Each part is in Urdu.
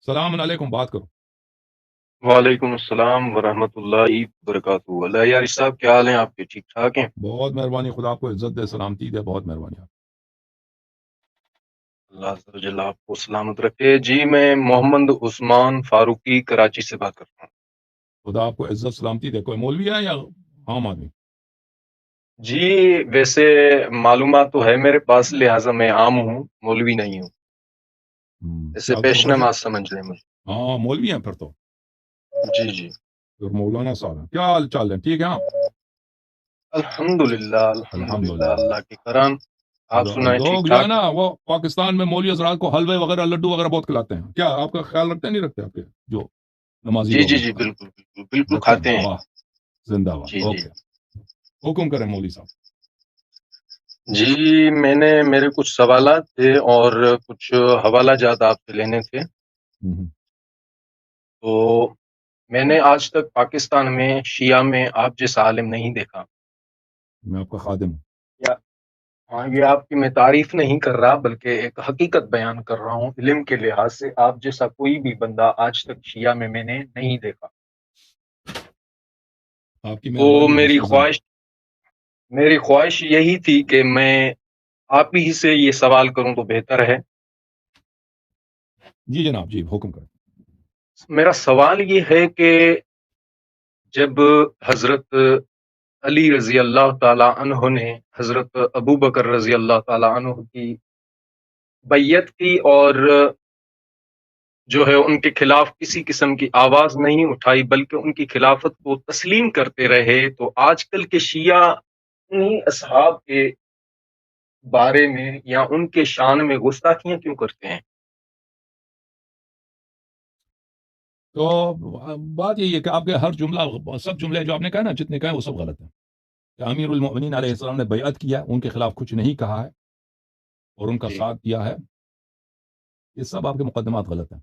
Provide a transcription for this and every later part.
السلام علیکم، بات کرو۔ وعلیکم السلام ورحمۃ اللہ وبرکاتہ۔ اللہ یار صاحب، کیا حال ہیں آپ کے؟ ٹھیک ٹھاک ہیں؟ بہت مہربانی، خدا آپ کو عزت دے، سلامتی دے، بہت مہربانی آپ۔ اللہ عز و جل آپ کو سلامت رکھے جی۔ میں محمد عثمان فاروقی کراچی سے بات کرتا ہوں خدا آپ کو عزت سلامتی دے۔ کوئی مولوی ہے یا عام آدمی؟ جی۔ ویسے معلومات تو ہے میرے پاس، لہٰذا میں عام ہوں، مولوی نہیں ہوں۔ اسے کیا پیش پروفیشن؟ نماز سمجھ لیں مجھے۔ ہاں مولوی ہیں پھر تو، جی جی، پھر مولانا صاحب ہیں۔ کیا حال چال ہے؟ ٹھیک ہے؟ ہاں الحمدللہ الحمد الحمدللہ، للہ۔ اللہ کے کرم۔ آپ سنائیں، ٹھیک لوگ جو ہے ٹھاک نا ہیں؟ وہ پاکستان میں مولوی حضرات کو حلوے وغیرہ لڈو وغیرہ بہت کھلاتے ہیں، کیا آپ کا خیال رکھتے ہیں نہیں رکھتے؟ آپ کے جو نمازی جی لوگ جی ہیں جی، بالکل بالکل بالکل رکھتے ہیں؟ کھاتے ہیں۔ واہ، زندہ باد، جی جی اوکے۔ حکم کریں مولوی صاحب۔ جی، میرے کچھ سوالات تھے اور کچھ حوالہ جات آپ سے لینے تھے۔ تو میں نے آج تک پاکستان میں شیعہ میں آپ جیسا عالم نہیں دیکھا۔ میں آپ کا خادم ہوں۔ یا ہاں، یہ آپ کی میں تعریف نہیں کر رہا بلکہ ایک حقیقت بیان کر رہا ہوں۔ علم کے لحاظ سے آپ جیسا کوئی بھی بندہ آج تک شیعہ میں نے نہیں دیکھا۔ آپ کی تو مہربانی عزیزم۔ میری خواہش یہی تھی کہ میں آپ ہی سے یہ سوال کروں تو بہتر ہے۔ جی جناب، جی حکم کریں۔ میرا سوال یہ ہے کہ جب حضرت علی رضی اللہ تعالی عنہ نے حضرت ابو بکر رضی اللہ تعالی عنہ کی بیعت کی اور جو ہے ان کے خلاف کسی قسم کی آواز نہیں اٹھائی بلکہ ان کی خلافت کو تسلیم کرتے رہے، تو آج کل کے شیعہ انہی اصحاب کے بارے میں یا ان کے شان میں گستاخیاں کیوں کرتے ہیں؟ تو بات یہی ہے کہ آپ کے ہر جملہ، سب جملے جو آپ نے کہا نا، جتنے کہے وہ سب غلط ہیں۔ کہ امیر المؤمنین علیہ السلام نے بیعت کیا، ان کے خلاف کچھ نہیں کہا ہے اور ان کا جی ساتھ دیا ہے، یہ سب آپ کے مقدمات غلط ہیں۔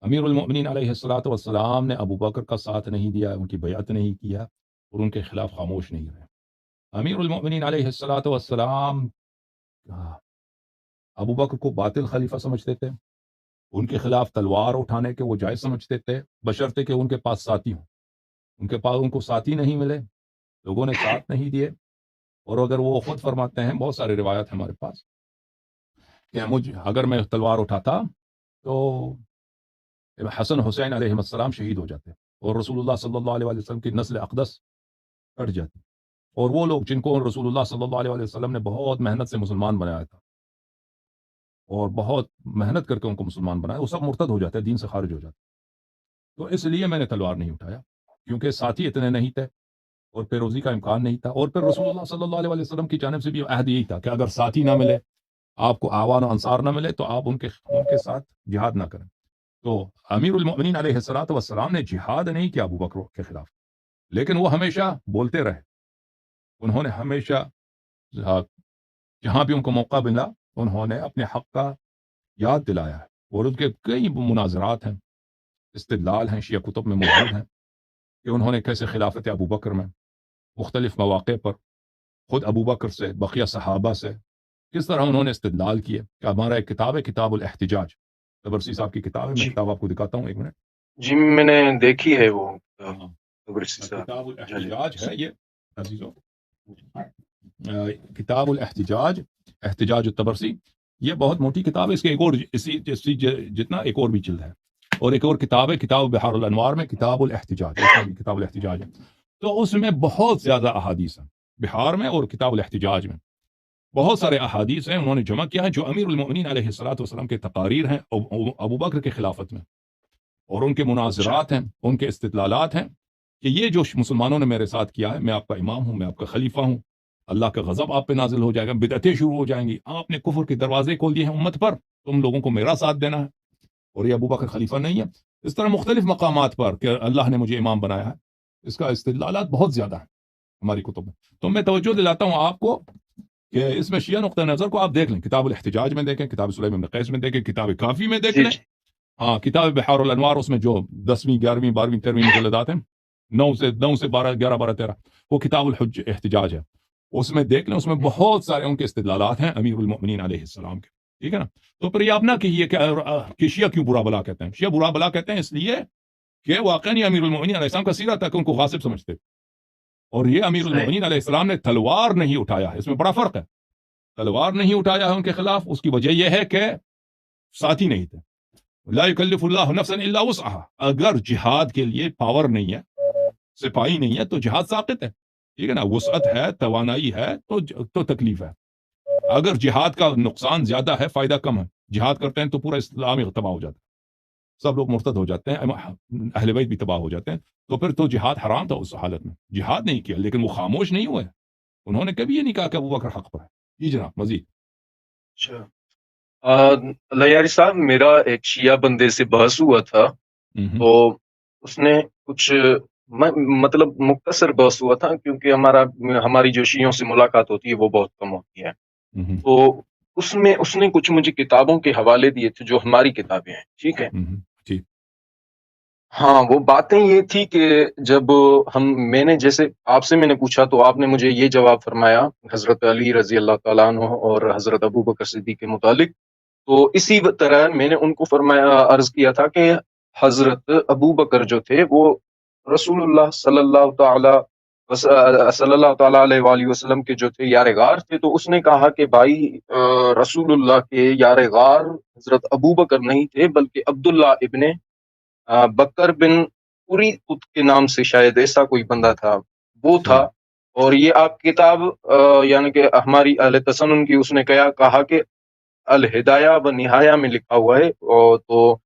امیر المؤمنین علیہ السلام نے ابو بکر کا ساتھ نہیں دیا، ان کی بیعت نہیں کیا اور ان کے خلاف خاموش نہیں رہے۔ امیر المؤمنین علیہ السلام ابو بکر کو باطل خلیفہ سمجھتے تھے، ان کے خلاف تلوار اٹھانے کے وہ جائز سمجھتے تھے، بشرطے کہ ان کے پاس ساتھی ہوں۔ ان کو ساتھی نہیں ملے، لوگوں نے ساتھ نہیں دیے، اور اگر وہ خود فرماتے ہیں، بہت سارے روایت ہیں ہمارے پاس، کہ اگر میں تلوار اٹھاتا تو حسن حسین علیہ السلام شہید ہو جاتے اور رسول اللہ صلی اللہ علیہ وسلم کی نسل اقدس کٹ جاتی، اور وہ لوگ جن کو رسول اللہ صلی اللہ علیہ وسلم نے بہت محنت سے مسلمان بنایا تھا اور بہت محنت کر کے ان کو مسلمان بنایا، وہ سب مرتد ہو جاتے، دین سے خارج ہو جاتے۔ تو اس لیے میں نے تلوار نہیں اٹھایا، کیونکہ ساتھی اتنے نہیں تھے اور پیروزی کا امکان نہیں تھا، اور پھر رسول اللہ صلی اللہ علیہ وسلم کی جانب سے بھی عہد یہی تھا کہ اگر ساتھی نہ ملے، آپ کو آوان و انصار نہ ملے، تو آپ ان کے ساتھ جہاد نہ کریں۔ تو امیر المؤمنین علیہ السلام نے جہاد نہیں کیا ابو بکر کے خلاف، لیکن وہ ہمیشہ بولتے رہے۔ انہوں نے ہمیشہ جہاں بھی ان کو موقع ملا، انہوں نے اپنے حق کا یاد دلایا ہے، اور ان کے کئی مناظرات ہیں، استدلال ہیں، شیعہ کتب میں موجود ہیں کہ انہوں نے کیسے خلافت ابو بکر میں مختلف مواقع پر خود ابو بکر سے، بقیہ صحابہ سے کس طرح انہوں نے استدلال کیے۔ کہ ہمارا ایک کتاب ہے، کتاب الاحتجاج، تبرسی صاحب کی کتاب ہے، میں جی کتاب آپ کو دکھاتا ہوں، ایک منٹ۔ جی، میں نے دیکھی ہے وہ ہاں، تبرسی صاحب۔ کتاب جی جی الاحتجاج ہے یہ عزیزو، کتاب الاحتجاج، احتجاج التبرسی، یہ بہت موٹی کتاب ہے، اس کے ایک اور اسی جتنا ایک اور بھی جلد ہے، اور ایک اور کتاب ہے کتاب بحار الانوار میں کتاب الاحتجاج، اس میں بھی کتاب الاحتجاج ہے۔ تو اس میں بہت زیادہ احادیث ہیں، بحار میں اور کتاب الاحتجاج میں بہت سارے احادیث ہیں، انہوں نے جمع کیا ہے جو امیر المؤمنین علیہ السلام کے تقاریر ہیں ابو بکر کے خلافت میں، اور ان کے اچھا، مناظرات ہیں، ان کے استدلالات ہیں کہ یہ جو مسلمانوں نے میرے ساتھ کیا ہے، میں آپ کا امام ہوں، میں آپ کا خلیفہ ہوں، اللہ کا غضب آپ پہ نازل ہو جائے گا، بدعتیں شروع ہو جائیں گی، آپ نے کفر کے دروازے کھول دیے ہیں امت پر، تم لوگوں کو میرا ساتھ دینا ہے، اور یہ ابو بکر خلیفہ نہیں ہے۔ اس طرح مختلف مقامات پر کہ اللہ نے مجھے امام بنایا ہے، اس کا استدلالات بہت زیادہ ہیں ہماری کتب میں۔ تو میں توجہ دلاتا ہوں آپ کو کہ اس میں شیعہ نقطہ نظر کو آپ دیکھ لیں، کتاب الاحتجاج میں دیکھیں، کتاب سلیم بن قیس میں دیکھیں، کتاب کافی میں دیکھ جی لیں، جی ہاں کتاب بحار الانوار، اس میں جو 10ویں 11ویں 12ویں 13ویں مجلدات ہیں، 9 سے 12 11 12 13، وہ کتاب احتجاج ہے، اس میں دیکھ لیں، اس میں بہت سارے ان کے استدلالات ہیں امیر المؤمنین علیہ السلام کے۔ ٹھیک ہے نا. تو پھر یہ آپ نہ کہیے کہ شیعہ کیوں برا بلا کہتے ہیں. شیعہ برا بلا کہتے ہیں اس لیے کہ واقعا یہ امیر المومنین علیہ السلام کا سیرہ تھا کہ ان کو غاصب سمجھتے تھے. اور یہ امیر صحیح. المومنین علیہ السلام نے تلوار نہیں اٹھایا ہے. اس میں بڑا فرق ہے. تلوار نہیں اٹھایا ہے ان کے خلاف. اس کی وجہ یہ ہے کہ ساتھی نہیں تھے. لا یکلف اللہ نفسا الا وسعها. اگر جہاد کے لیے پاور نہیں ہے, سپاہی نہیں ہے, تو جہاد ساقط ہے. ٹھیک ہے نا. وسعت ہے, توانائی ہے, تو تکلیف ہے. اگر جہاد کا نقصان زیادہ ہے, فائدہ کم ہے, جہاد کرتے ہیں تو پورا اسلام ہی تباہ ہو جاتا ہے, سب لوگ مرتد ہو جاتے ہیں, اہل بیت بھی تباہ ہو جاتے ہیں. تو پھر تو جہاد حرام تھا اس حالت میں. جہاد نہیں کیا, لیکن وہ خاموش نہیں ہوئے. انہوں نے کبھی یہ نہیں کہا کہ ابو بکر حق پر ہے. جی جناب مزید. اچھا لیاری صاحب، میرا ایک شیعہ بندے سے بحث ہوا تھا، تو اس نے کچھ مطلب مختصر بحث ہوا تھا، کیونکہ ہماری جو شیعوں سے ملاقات ہوتی ہے وہ بہت کم ہوتی ہے. تو اس نے کچھ مجھے کتابوں کے حوالے دیے تھے جو ہماری کتابیں ہیں. ٹھیک ہے. ٹھیک. ہاں، وہ باتیں یہ تھی کہ جب میں نے جیسے آپ سے میں نے پوچھا تو آپ نے مجھے یہ جواب فرمایا حضرت علی رضی اللہ تعالیٰ عنہ اور حضرت ابو بکر صدیق کے متعلق. تو اسی طرح میں نے ان کو عرض کیا تھا کہ حضرت ابو بکر جو تھے وہ رسول اللہ صلی اللہ تعالیٰ علیہ وآلہ وسلم کے جو تھے یار غار تھے. تو اس نے کہا کہ بھائی رسول اللہ کے یار غار حضرت ابو بکر نہیں تھے، بلکہ عبداللہ ابن بکر بن پوری کے نام سے شاید ایسا کوئی بندہ تھا، وہ تھا. اور یہ آپ کتاب یعنی کہ ہماری اہل تسنن کی اس نے کہا کہ الہدایہ و نہایہ میں لکھا ہوا ہے. اور تو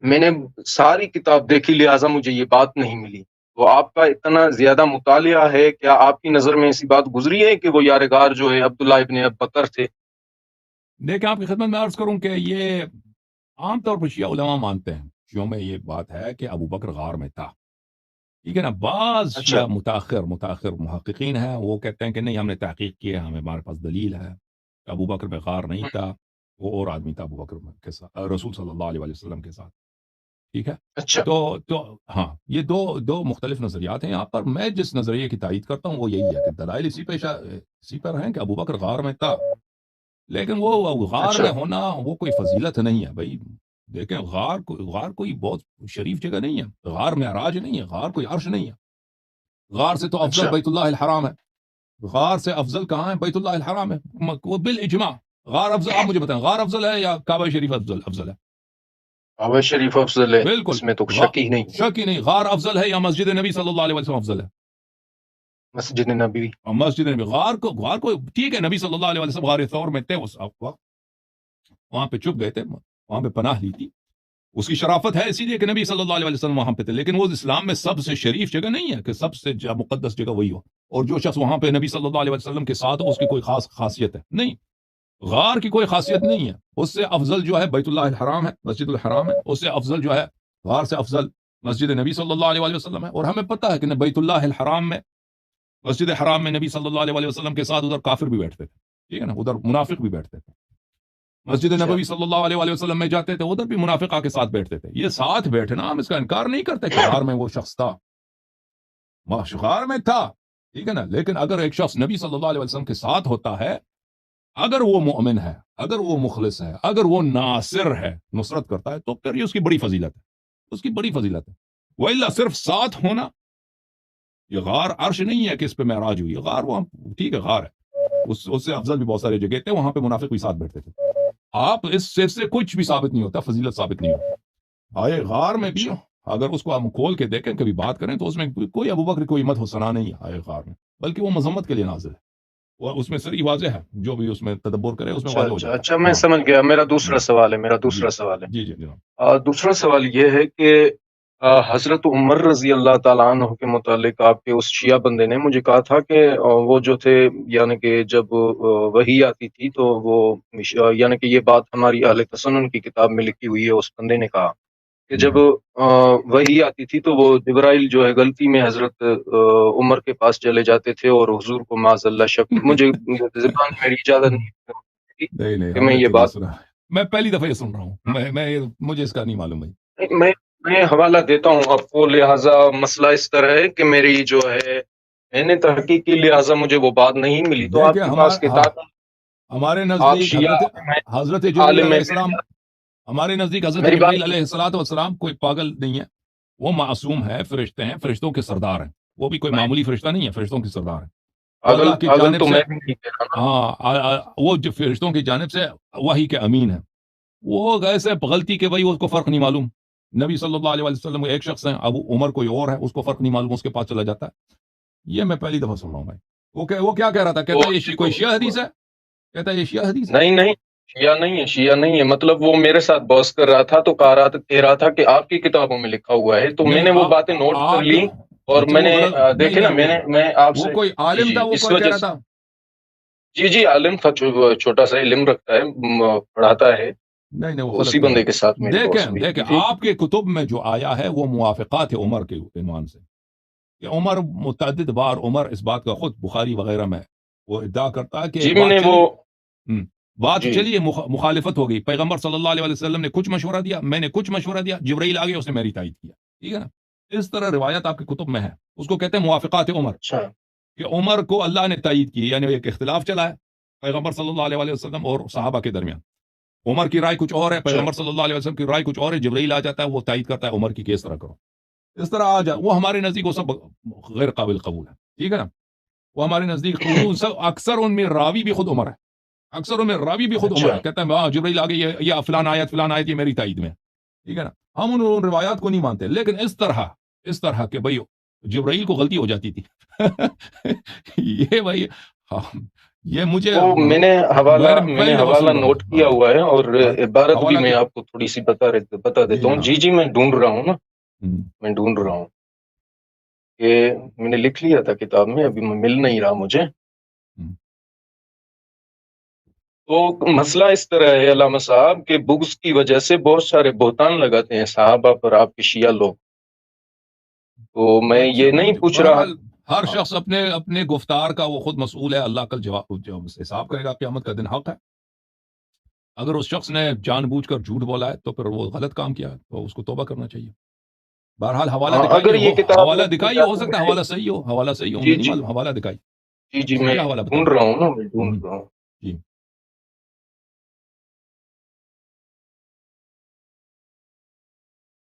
میں نے ساری کتاب دیکھی، لہٰذا مجھے یہ بات نہیں ملی. تو آپ کا اتنا زیادہ مطالعہ ہے، کیا آپ کی نظر میں ایسی بات گزری ہے کہ وہ یار غار جو ہے عبداللہ ابن بکر تھے؟ دیکھیں، آپ کی خدمت میں عرض کروں کہ یہ عام طور پر شیعہ علماء مانتے ہیں. شیعوں میں یہ بات ہے کہ ابو بکر غار میں تھا. ٹھیک ہے نا. بعض اچھا شیعہ متاخر محققین ہیں، وہ کہتے ہیں کہ نہیں، ہم نے تحقیق کی ہے، ہمارے پاس دلیل ہے کہ ابو بکر میں غار نہیں تھا، وہ اور آدمی تھا ابو بکر کے ساتھ، رسول صلی اللہ علیہ وسلم کے ساتھ. ٹھیک ہے. اچھا تو ہاں، یہ دو مختلف نظریات ہیں یہاں پر. میں جس نظریے کی تائید کرتا ہوں وہ یہی ہے کہ دلائل اسی پر ہیں کہ ابو بکر غار میں تھا. لیکن وہ غار اچھا میں ہونا وہ کوئی فضیلت نہیں ہے بھائی. دیکھیں، غار کوئی بہت شریف جگہ نہیں ہے. غار معراج نہیں ہے، غار کوئی عرش نہیں ہے. غار سے تو افضل اچھا بیت اللہ الحرام ہے. غار سے افضل کہاں ہے؟ بیت اللہ الحرام ہے. وہ بالاجماع غار افضل. آپ مجھے بتائیں، غار افضل ہے یا کعبہ شریف افضل ہے؟ کعبہ شریف افضل ہے، بالکل. اس میں تو شک ہی نہیں. شک ہی نہیں. غار افضل ہے یا مسجد نبی صلی اللہ علیہ وسلم افضل ہے؟ مسجد نبی. مسجد نبی. غار کو ٹھیک ہے، نبی صلی اللہ علیہ وسلم غار ثور میں تھے اس وقت، وہاں پہ چھپ گئے تھے، وہاں پہ پناہ لی تھی. اس کی شرافت ہے اسی لیے کہ نبی صلی اللہ علیہ وسلم وہاں پہ تھے. لیکن وہ اسلام میں سب سے شریف جگہ نہیں ہے کہ سب سے مقدس جگہ وہی ہو، اور جو شخص وہاں پہ نبی صلی اللہ علیہ وسلم کے ساتھ ہو اس کی کوئی خاص خاصیت ہے نہیں. غار کی کوئی خاصیت نہیں ہے. اس سے افضل جو ہے بیت اللہ الحرام ہے، مسجد الحرام ہے. اس سے افضل جو ہے، غار سے افضل مسجد نبی صلی اللہ علیہ وسلم ہے. اور ہمیں پتہ ہے کہ بیت اللہ الحرام میں، مسجد حرام میں نبی صلی اللہ علیہ وسلم کے ساتھ ادھر کافر بھی بیٹھتے تھے. ٹھیک ہے نا. ادھر منافق بھی بیٹھتے تھے. مسجد نبوی صلی اللہ علیہ وسلم میں جاتے تھے، ادھر بھی منافق آ کے ساتھ بیٹھتے تھے. یہ ساتھ بیٹھنا ہم اس کا انکار نہیں کرتے کہ غار میں وہ شخص تھا، غار میں تھا. ٹھیک ہے نا. لیکن اگر ایک شخص نبی صلی اللہ علیہ وسلم کے ساتھ ہوتا ہے، اگر وہ مومن ہے، اگر وہ مخلص ہے، اگر وہ ناصر ہے، نصرت کرتا ہے، تو پھر یہ اس کی بڑی فضیلت ہے. اس کی بڑی فضیلت ہے. وَإِلَّا صرف ساتھ ہونا، یہ غار عرش نہیں ہے کہ اس پہ معراج ہوئی. غار وہ ٹھیک ہے، غار ہے. اس سے افضل بھی بہت سارے جگہ تھے، وہاں پہ منافق بھی ساتھ بیٹھتے تھے. آپ اس سے کچھ بھی ثابت نہیں ہوتا، فضیلت ثابت نہیں ہوتی. آئے غار میں بھی اگر اس کو ہم کھول کے دیکھیں، کبھی بات کریں، تو اس میں کوئی ابو بکر کوئی مدح و ثنا نہیں ہے آئے غار میں، بلکہ وہ مذمت کے لیے نازل ہے. وہ اس میں صریح واضح ہے، جو بھی اس میں تدبر کرے اس میں واضح ہو جاتا ہے. اچھا میں سمجھ گیا. میرا دوسرا سوال ہے. جی جناب. دوسرا سوال یہ ہے کہ حضرت عمر رضی اللہ تعالیٰ عنہ کے متعلق آپ کے اس شیعہ بندے نے مجھے کہا تھا کہ وہ جو تھے، یعنی کہ جب وحی آتی تھی تو وہ، یعنی کہ یہ بات ہماری اہل تسنن کی کتاب میں لکھی ہوئی ہے، اس بندے نے کہا کہ جب وحی آتی تھی تو وہ جبرائیل جو ہے غلطی میں حضرت عمر کے پاس چلے جاتے تھے اور حضور کو معاذ اللہ شک، مجھے زبان میری اجازت نہیں کہ ہم میں نے یہ کبھی بات، سنا. میں پہلی دفعہ یہ سن رہا ہوں. مجھے اس کا نہیں معلوم بھائی. میں حوالہ دیتا ہوں آپ کو. لہٰذا مسئلہ اس طرح ہے کہ میری جو ہے، میں نے تحقیق کی، لہٰذا مجھے وہ بات نہیں ملی. تو آپ دیکھیں، کے پاس کتاب ہمارے آپ نزدیک شیعہ حضرت جبرائیل عالم علیہ السلام، ہمارے نزدیک حضرت میری جبرائیل بات علیہ السلام کوئی پاگل نہیں ہے، وہ معصوم ہے، فرشتے ہیں، فرشتوں کے سردار ہیں، وہ بھی کوئی معمولی فرشتہ نہیں ہے، فرشتوں کے سردار ہیں، وہ پاگل اللہ کی پاگل جانب تو سے، میں بھی نہیں کہہ رہا نا. وہ جو فرشتوں کی جانب سے وحی کے امین ہیں، وہ ایسے غلطی کہ بھائی اس کو فرق نہیں معلوم. نبی صلی اللہ علیہ وسلم ایک شخص ہے، ابو عمر کوئی اور ہے، اس کو فرق نہیں معلوم، اس کے پاس چلا جاتا ہے. یہ میں پہلی دفعہ سن رہا ہوں بھائی. وہ کیا کہہ رہا تھا، کہتا ہے یہ کوئی شیعہ حدیث ہے، کہتا ہے یہ شیعہ حدیث ہے. نہیں نہیں، شیعہ نہیں ہے، شیعہ نہیں ہے. مطلب وہ میرے ساتھ بحث کر رہا تھا تو کہہ رہا تھا کہ آپ کی کتابوں میں لکھا ہوا ہے، تو میں نہیں نے وہ باتیں نوٹ کر آپ لی اور اچھا میں وہ نے غلط نہیں دیکھے نا، نہیں، میں آپ وہ سے کوئی جی عالم جی تھا، وہ اس کوئی کہہ وجہ رہا سے تھا. جی عالم تھا، چھوٹا سا علم رکھتا ہے، پڑھاتا ہے. نہیں وہ اسی غلط کہہ رہا بندے کے ساتھ ہے. میری بحث ہوئی دیکھیں تھی. آپ کے کتب میں جو آیا ہے وہ موافقات عمر کے عنوان سے، کہ عمر متعدد بار، عمر اس بات کا خود بخاری وغیرہ میں وہ ادعا کرتا ہے کہ جی ایک میں نے بات وہ چلی، بات جی چلی، مخالفت ہو گئی، پیغمبر صلی اللہ علیہ وسلم نے کچھ مشورہ دیا، میں نے کچھ مشورہ دیا، جبرائیل آ گیا، اس نے میری تائید کیا، ٹھیک ہے نا. اس طرح روایت آپ کے کتب میں ہے، اس کو کہتے ہیں موافقات عمر، اچھا کہ عمر کو اللہ نے تائید کی، یعنی ایک اختلاف چلا ہے پیغمبر صلی اللہ علیہ وسلم اور صحابہ کے درمیان. عمر کی رائے کچھ اور ہے، اچھا پیغمبر صلی اللہ علیہ وسلم کی رائے کچھ اور ہے، جبرائیل آ جاتا ہے، وہ تائید کرتا ہے عمر کی کہ اس طرح کرو، اس طرح آ جائے. وہ ہمارے نزدیک وہ سب غیر قابل قبول ہے، ٹھیک ہے نا. وہ ہمارے نزدیک اکثر ان میں راوی بھی خود عمر ہے، اکثر ان میں راوی بھی خود عمر اچھا ہے، کہتا ہے جبرائیل آ گئی، یہ فلان آیت یہ میری تائید میں، ٹھیک ہے نا. ہم ان روایات کو نہیں مانتے، لیکن اس طرح کہ بھائی جبرائیل کو غلطی ہو جاتی تھی یہ بھائی، یہ مجھے وہ میں نے میں نے پہلی دفعہ حوالہ سن رہا نوٹ ہوں. کیا ہوا ہے، اور ہاں عبارت بھی حوالہ میں کیا، آپ کو تھوڑی سی بتا دیتا ہوں. ہاں. جی میں ڈھونڈ رہا ہوں نا، ہم، میں ڈھونڈ رہا ہوں کہ میں نے لکھ لیا تھا کتاب میں، ابھی مل نہیں رہا مجھے. ہم. تو مسئلہ اس طرح ہے علامہ صاحب کہ بغض کی وجہ سے بہت سارے بہتان لگاتے ہیں صحابہ پر آپ کے شیعہ لوگ. تو میں اچھا، یہ نہیں مجھے پوچھ رہا. بہرحال ہر ہاں شخص اپنے گفتار کا وہ خود مسئول ہے، اللہ کل جواب حساب کرے گا، قیامت کا دن حق ہے. اگر اس شخص نے جان بوجھ کر جھوٹ بولا ہے تو پھر وہ غلط کام کیا ہے، تو اس کو توبہ کرنا چاہیے. بہرحال حوالہ ہاں، اگر دکھائیے، یہ کتاب حوالہ مل دکھائیے، ہو جاتی سکتا ہے ہے. حوالہ صحیح ہو، جی مجھے نہیں جی معلوم، حوالہ دکھائیے، جی میں صحیح حوالہ ڈھونڈ بتائیے. رہا ہوں نا، میں ہم، ڈھونڈ رہا ہوں. جی.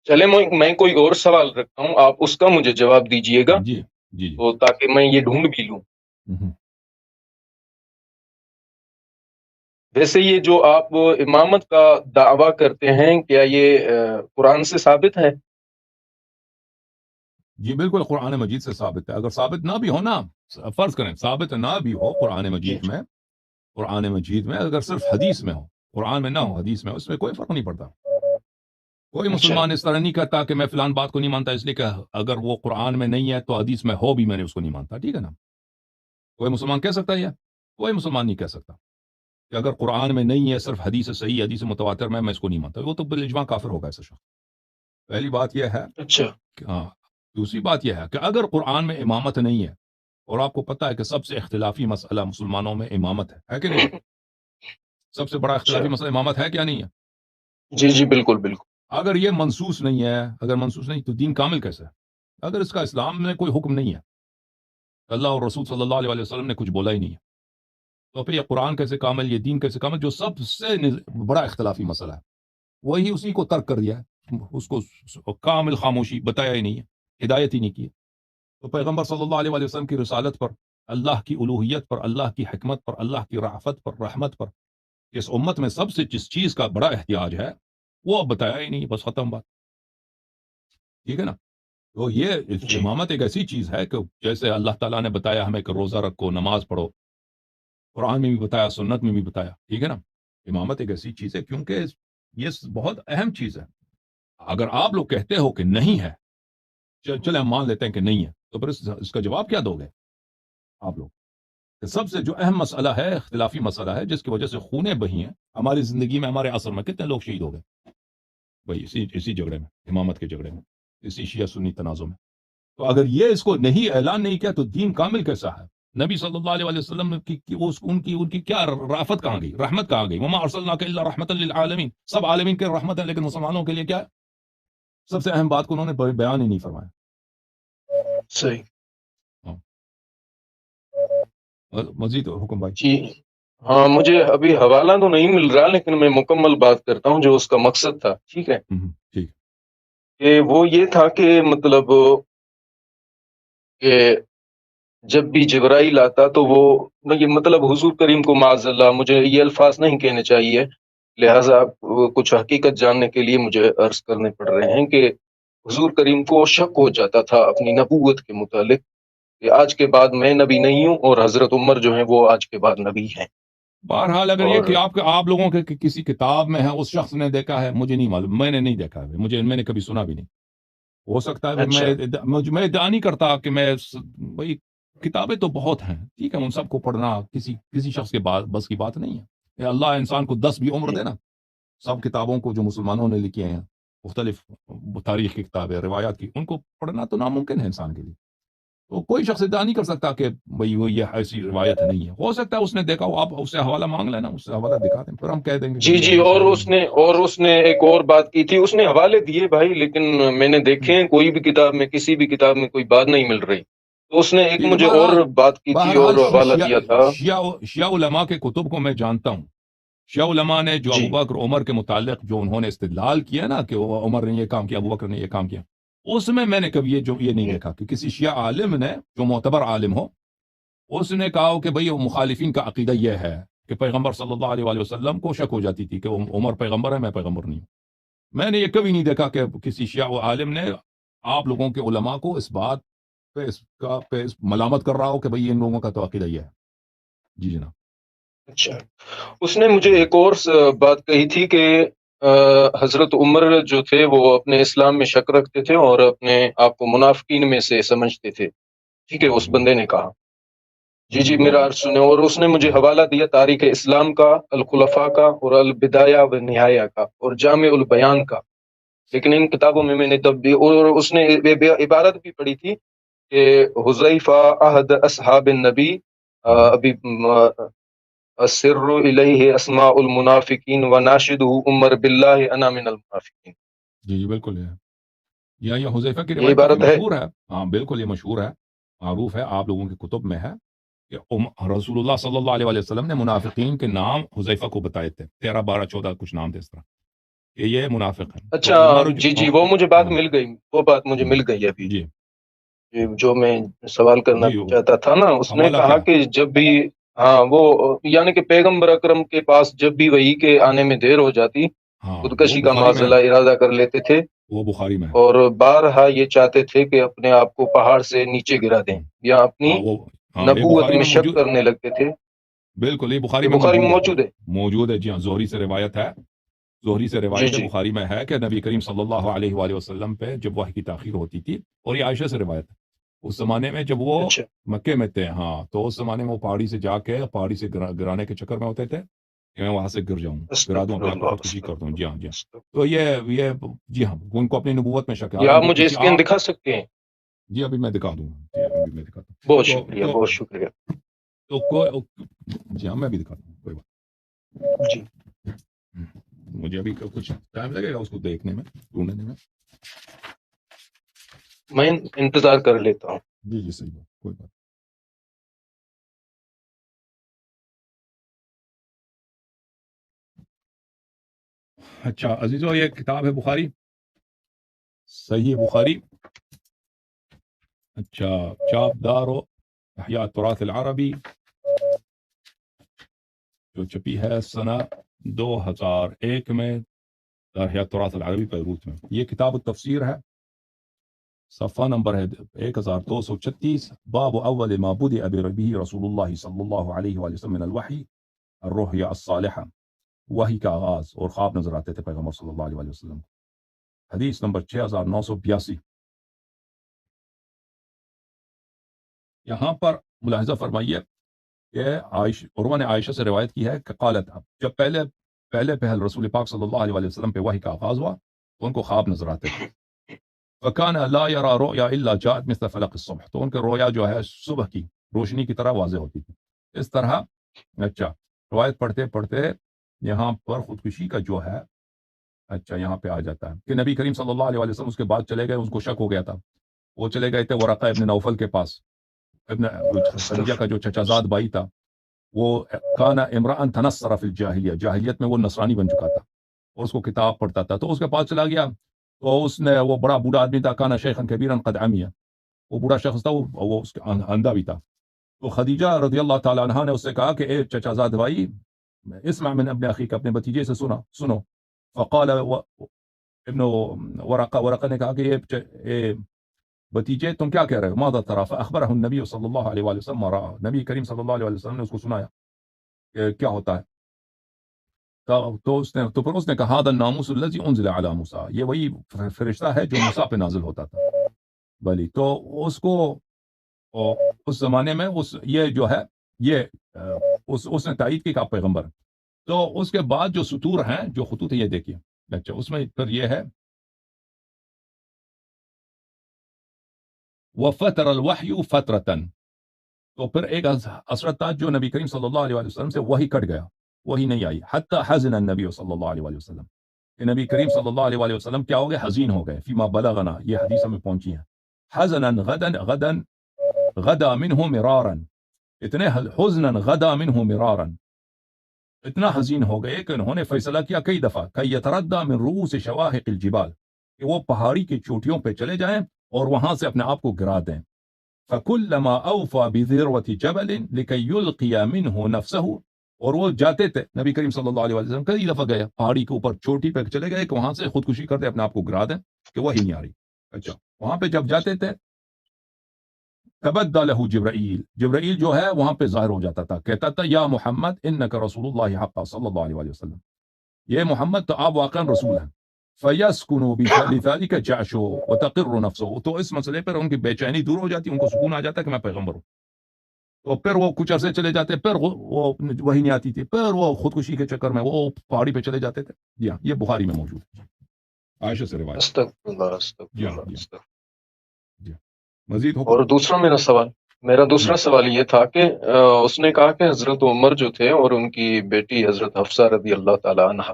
چلے میں کوئی اور سوال رکھتا ہوں، آپ اس کا مجھے جواب دیجئے گا، جی جی جی. تو تاکہ میں یہ ڈھونڈ بھی لوں. ہم. ویسے یہ جو آپ امامت کا دعویٰ کرتے ہیں، کیا یہ قرآن سے ثابت ہے؟ جی بالکل قرآن مجید سے ثابت ہے. اگر ثابت نہ بھی ہو نا، فرض کریں ثابت نہ بھی ہو قرآن جی مجید میں، اگر صرف حدیث میں ہو، قرآن میں نہ ہو، حدیث میں، اس میں کوئی فرق نہیں پڑتا. کوئی اچھا مسلمان اس طرح نہیں کرتا کہ میں فلان بات کو نہیں مانتا اس لیے کہ اگر وہ قرآن میں نہیں ہے تو حدیث میں ہو بھی میں نے اس کو نہیں مانتا، ٹھیک ہے نا. کوئی مسلمان کہہ سکتا ہے یہ؟ کوئی مسلمان نہیں کہہ سکتا کہ اگر قرآن میں نہیں ہے، صرف حدیث صحیح، حدیث متواتر میں اس کو نہیں مانتا. وہ تو بالاجماع کافر ہوگا ایسا شخص. پہلی بات یہ ہے اچھا کہ ہاں. دوسری بات یہ ہے کہ اگر قرآن میں امامت نہیں ہے، اور آپ کو پتہ ہے کہ سب سے اختلافی مسئلہ مسلمانوں میں امامت ہے کہ نہیں؟ سب سے بڑا اچھا اختلافی مسئلہ امامت ہے کیا نہیں ہے؟ جی جی بالکل بالکل. اگر یہ منسوس نہیں ہے، اگر منسوس نہیں تو دین کامل کیسے ہے؟ اگر اس کا اسلام میں کوئی حکم نہیں ہے، اللہ اور رسول صلی اللہ علیہ وسلم نے کچھ بولا ہی نہیں ہے، تو پھر یہ قرآن کیسے کامل، یہ دین کیسے کامل؟ جو سب سے بڑا اختلافی مسئلہ ہے وہی اسی کو ترک کر دیا ہے، اس کو کامل خاموشی، بتایا ہی نہیں ہے، ہدایت ہی نہیں کی ہے. تو پیغمبر صلی اللہ علیہ وسلم کی رسالت پر، اللہ کی الوہیت پر، اللہ کی حکمت پر، اللہ کی رافت پر، رحمت پر، اس امت میں سب سے جس چیز کا بڑا احتیاج ہے وہ اب بتایا ہی نہیں، بس ختم بات، ٹھیک ہے نا. تو یہ جی امامت ایک ایسی چیز ہے کہ جیسے اللہ تعالیٰ نے بتایا ہمیں کہ روزہ رکھو، نماز پڑھو، قرآن میں بھی بتایا، سنت میں بھی بتایا، ٹھیک ہے نا. امامت ایک ایسی چیز ہے کیونکہ یہ بہت اہم چیز ہے. اگر آپ لوگ کہتے ہو کہ نہیں ہے، چلے ہم مان لیتے ہیں کہ نہیں ہے، تو پھر اس کا جواب کیا دو گے آپ لوگ؟ کہ سب سے جو اہم مسئلہ ہے، اختلافی مسئلہ ہے، جس کی وجہ سے خونیں بہی ہیں ہماری زندگی میں، ہمارے عصر میں کتنے لوگ شہید ہو گئے بھائی اسی جھگڑے میں، امامت کے جھگڑے میں، اسی شیعہ سنی تنازع میں. تو اگر یہ اس کو نہیں اعلان نہیں کیا تو دین کامل کیسا ہے؟ نبی صلی اللہ علیہ وسلم ان کی کیا رافت کہاں گئی، رحمت کہاں گئی؟ وما ارسلناک الا رحمت للعالمین، سب عالمین کے رحمت ہے، لیکن مسلمانوں کے لیے کیا ہے؟ سب سے اہم بات کو انہوں نے بیان ہی نہیں فرمایا. صحیح. ہاں. مزید حکم بھائی. جی ہاں مجھے ابھی حوالہ تو نہیں مل رہا، لیکن میں مکمل بات کرتا ہوں جو اس کا مقصد تھا، ٹھیک ہے؟ ٹھیک کہ وہ یہ تھا کہ مطلب کہ جب بھی جبرائیل آتا تو وہ یہ مطلب حضور کریم کو معاذ اللہ مجھے یہ الفاظ نہیں کہنے چاہیے، لہٰذا کچھ حقیقت جاننے کے لیے مجھے عرض کرنے پڑ رہے ہیں کہ حضور کریم کو شک ہو جاتا تھا اپنی نبوت کے متعلق کہ آج کے بعد میں نبی نہیں ہوں اور حضرت عمر جو ہیں وہ آج کے بعد نبی ہیں۔ بہرحال اگر یہ اور کہ آپ لوگوں کے کسی کتاب میں ہے، اس شخص نے دیکھا ہے، مجھے نہیں معلوم، میں نے نہیں دیکھا ہے، میں نے کبھی سنا بھی نہیں۔ ہو سکتا ہے اچھا میں ادعا نہیں کرتا کہ بھائی کتابیں تو بہت ہیں، ٹھیک ہے، ان سب کو پڑھنا کسی شخص کے بس کی بات نہیں ہے۔ کہ اللہ انسان کو 10 بھی عمر دے نا، سب کتابوں کو جو مسلمانوں نے لکھی ہیں، مختلف تاریخ کی کتابیں، روایات کی، ان کو پڑھنا تو ناممکن ہے انسان کے لیے۔ تو کوئی شخص ادعا نہیں کر سکتا کہ بھئی وہ یہ ایسی روایت نہیں ہے۔ ہو سکتا ہے اس نے دیکھا ہو، آپ اس سے حوالہ مانگ لینا، اس سے حوالہ دکھا دیں، پھر ہم کہہ دیں گے کہ جی یہ جی، حدیث صحیح نہیں ہے۔ اور اس نے ایک اور بات کی تھی، اس نے حوالے دیے بھائی، لیکن میں نے دیکھے ہیں کوئی بھی کتاب میں کسی بھی کتاب میں کوئی بات نہیں مل رہی، تو اس نے ایک ٹھیک ہے، مجھے اور بات کی تھی اور حوالہ دیا تھا۔ شیعہ علماء کے کتب کو میں جانتا ہوں۔ شیعہ علماء نے جو ابو جی بکر عمر کے متعلق جو انہوں نے استدلال کیا نا کہ عمر نے یہ کام کیا، ابو بکر نے یہ کام کیا، اس میں نے کبھی یہ نہیں جی دیکھا کہ کسی شیعہ عالم نے جو معتبر عالم ہو، اس نے کہا ہو کہ بھئی مخالفین کا عقیدہ یہ ہے کہ پیغمبر صلی اللہ علیہ وآلہ وسلم کو شک ہو جاتی تھی کہ عمر پیغمبر ہے، میں پیغمبر نہیں ہوں۔ میں نے یہ کبھی نہیں دیکھا کہ کسی شیعہ عالم نے آپ لوگوں کے علماء کو اس بات پہ ملامت کر رہا ہو کہ بھئی ان لوگوں کا تو عقیدہ یہ ہے۔ جی جناب۔ اچھا، اس نے مجھے ایک اور بات کہی تھی کہ حضرت عمر جو تھے وہ اپنے اسلام میں شک رکھتے تھے اور اپنے آپ کو منافقین میں سے سمجھتے تھے، ٹھیک ہے؟ اس بندے نے کہا جی جی میرا عرض سنیں، اور اس نے مجھے حوالہ دیا تاریخ اسلام کا، الخلفاء کا، اور البدایہ و نہایہ کا، اور جامع البیان کا، لیکن ان کتابوں میں نے تب بھی، اور اس نے عبارت بھی پڑھی تھی کہ حذیفہ عہد اصحاب النبی ابھی السر الیہ اسماء المنافقین وناشدہ عمر باللہ انا من المنافقین۔ جی جی بالکل یہ حذیفہ کی یہ روایت کافی عبارت ہے؟ مشہور ہے۔ ہاں بالکل یہ مشہور ہے، معروف ہے، آپ لوگوں کی کتب میں ہے کہ رسول اللہ صلی اللہ علیہ وسلم نے منافقین کے نام حذیفہ کو بتائے تھے، 13 12 14 کچھ نام تھے اس طرح کہ یہ منافق ہیں۔ اچھا تو عمر جی جی، وہ مجھے بات مل گئی، وہ بات مجھے ہوں، مل گئی ابھی جی جو میں سوال کرنا جی چاہتا تھا نا۔ اس نے حوالہ کہا کیا؟ کہ جب بھی، ہاں وہ یعنی کہ پیغمبر اکرم کے پاس جب بھی وحی کے آنے میں دیر ہو جاتی، ہاں وہ خودکشی کا بخاری میں ہے، معذلہ ارادہ کر لیتے تھے، وہ بخاری میں ہے۔ اور بارہا یہ چاہتے تھے کہ اپنے آپ کو پہاڑ سے نیچے گرا دیں یا اپنی ہاں ہاں یہ نبوت بخاری میں میں شک موجود، کرنے لگتے تھے۔ بالکل یہ بخاری یہ میں بخاری میں موجود ہے، موجود ہے؟ موجود ہے، جی ہاں، زہری سے روایت ہے، زہری سے جی روایت ہے، جی بخاری میں ہے کہ نبی کریم صلی اللہ علیہ وآلہ وسلم پہ جب وحی کی تاخیر ہوتی تھی، اور یہ عائشہ سے روایت ہے، اس زمانے میں جب وہ اچھا مکے میں تھے، ہاں تو اس زمانے میں وہ پہاڑی سے جا کے پہاڑی سے گرانے کے چکر میں ہوتے تھے کہ میں وہاں سے گر جاؤں، گرا دوں، استغفر اپنے آپ کو اللہ خودکشی کر دوں۔ استغفر جی ہاں جی ہاں۔ اللہ۔ تو یہ جی ہاں، ان کو اپنی نبوت میں شک ہے، یہ آپ حالانکہ مجھے کسی اسکین دکھا سکتے ہیں؟ جی ابھی میں دکھا دوں گا، جی ابھی میں دکھاتا بہت ہوں۔ شکریہ بہت شکریہ۔ جی ہاں میں بھی دکھاتا ہوں، کوئی جی بات، مجھے ابھی کچھ ٹائم لگے گا اس کو دیکھنے میں، ڈھونڈنے میں۔ میں انتظار کر لیتا ہوں۔ جی جی صحیح بات، کوئی بات۔ اچھا عزیزو، یہ کتاب ہے بخاری، صحیح بخاری، اچھا، چاپ دار و احیاء تراث العربی، جو چھپی ہے سنہ 2001 میں، احیاء تراث العربی بیروت میں۔ یہ کتاب التفسیر ہے، صفحہ نمبر ہے 1236، باب اول ما بدأ بربه رسول اللہ صلی اللہ علیہ وآلہ وسلم من الوحی الرؤیا الصالحہ، وحی کا آغاز اور خواب نظر آتے تھے پیغمبر صلی اللہ علیہ وآلہ وسلم کو۔ حدیث نمبر 6982۔ یہاں پر ملاحظہ فرمائیے کہ عروہ نے عائشہ سے روایت کی ہے کہ قالت، جب پہل رسول پاک صلی اللہ علیہ وسلم پہ وحی کا آغاز ہوا تو ان کو خواب نظر آتے تھے۔ فکان لا یرا رؤیا الا جاءت مثل فلق الصبح، تو ان کے رویا جو ہے صبح کی روشنی کی طرح واضح ہوتی تھی اس طرح۔ اچھا، روایت پڑھتے پڑھتے یہاں پر خودکشی کا جو ہے، اچھا یہاں پہ آ جاتا ہے کہ نبی کریم صلی اللہ علیہ وسلم اس کے بعد چلے گئے، اس کو شک ہو گیا تھا، وہ چلے گئے تھے ورقہ ابن نوفل کے پاس، ابن خدیجہ کا جو چچا زاد بھائی تھا، وہ کانا عمران تنصر فی الجاہلیہ، جاہلیت میں وہ نصرانی بن چکا تھا اور اس کو کتاب پڑھتا تھا، تو اس کے پاس چلا گیا، تو اس نے، وہ بڑا بوڑھا آدمی تھا، کانا شیخا کبیرا قد عمی، وہ بوڑھا شخص تھا، وہ اس کے اندھا بھی تھا. تو خدیجہ رضی اللہ تعالیٰ عنہ نے اس سے کہا کہ اے چچا زاد بھائی، اسمع من ابن اخیک، اپنے بتیجے سے سنو. فقال ابن ورقہ نے کہا کہ اے بتیجے تم کیا کہہ رہے ہو؟ ماذا ترى؟ فاخبره النبي صلی اللہ علیہ وآلہ وسلم ما رأى، نبی کریم صلی اللہ علیہ وآلہ وسلم نے اس کو سنایا کہ کیا ہوتا ہے. تو پھر اس نے کہا هذا الناموس الذي انزل على موسى، یہ وہی فرشتہ ہے جو موسیٰ پہ نازل ہوتا تھا. بلی تو اس کو اس زمانے میں یہ جو ہے یہ اس نے تائید کی کہ آپ پیغمبر ہیں. تو اس کے بعد جو سطور ہیں، جو خطوط ہیں، یہ دیکھیے. اچھا، اس میں پھر یہ ہے وَفَتَرَ الْوَحْيُ فَتْرَةً، تو پھر ایک اثرت تھا جو نبی کریم صلی اللہ علیہ وآلہ وسلم سے وحی کٹ گیا، وحی نہیں آئی. حتی حزن النبی صلی اللہ علیہ وآلہ وسلم، کہ نبی کریم صلی اللہ علیہ وآلہ وسلم کیا ہو گئے؟ حزین ہو گئے. فیما بلغنا، یہ حدیث ہمیں پہنچی ہیں. حزنا غدا منہ مرارا، اتنے حزنا غدا منہ مرارا، اتنا حزین ہو گئے کہ انہوں نے فیصلہ کیا کئی دفعہ کہ یتردى من رؤوس شواہق الجبال، کہ وہ پہاڑی کی چوٹیوں پہ چلے جائیں اور وہاں سے اپنے آپ کو گرا دیں. فَكُلَّمَا أَوْفَى بِذِرْوَةِ جَبَلٍ لِكَيْ يُلْقِيَ مِنْهُ نَفْسَهُ، اور وہ جاتے تھے، نبی کریم صلی اللہ علیہ وسلم کئی دفعہ گئے پہاڑی کے اوپر، چوٹی پہ چلے گئے کہ وہاں سے خودکشی کرتے اپنے آپ کو گرا دیں کہ وہی نہیں آ رہی. اچھا، وہاں پہ جب جاتے تھے تبدى له جبرائیل جو ہے وہاں پہ ظاہر ہو جاتا تھا، کہتا تھا یا محمد انک رسول اللہ حقا صلی اللہ علیہ وسلم، یہ محمد تو آپ واقعا رسول ہیں. فَيَسْكُنُ بِذَلِكَ جَعْشُ وَتَقِرُّ نَفْسُهُ، تو اس مسئلے پر ان کی بے چینی دور ہو جاتی، ان کو سکون آ جاتا ہے کہ میں پیغمبر ہوں. تو پھر وہ کچھ عرصے چلے جاتے، پھر وہ وہی نہیں آتی تھی، پھر وہ خودکشی کے چکر میں وہ پہاڑی پہ چلے جاتے تھے. جی ہاں، یہ بخاری میں موجود ہے، عائشہ سے روایت. استغفر اللہ، جی استغفر ہاں، اللہ، جی ہاں، استغفر. جی ہاں. مزید حکم. اور دوسرا میرا جی دوسرا سوال یہ تھا کہ اس نے کہا کہ حضرت عمر جو تھے اور ان کی بیٹی حضرت حفصہ رضی اللہ تعالی عنہ،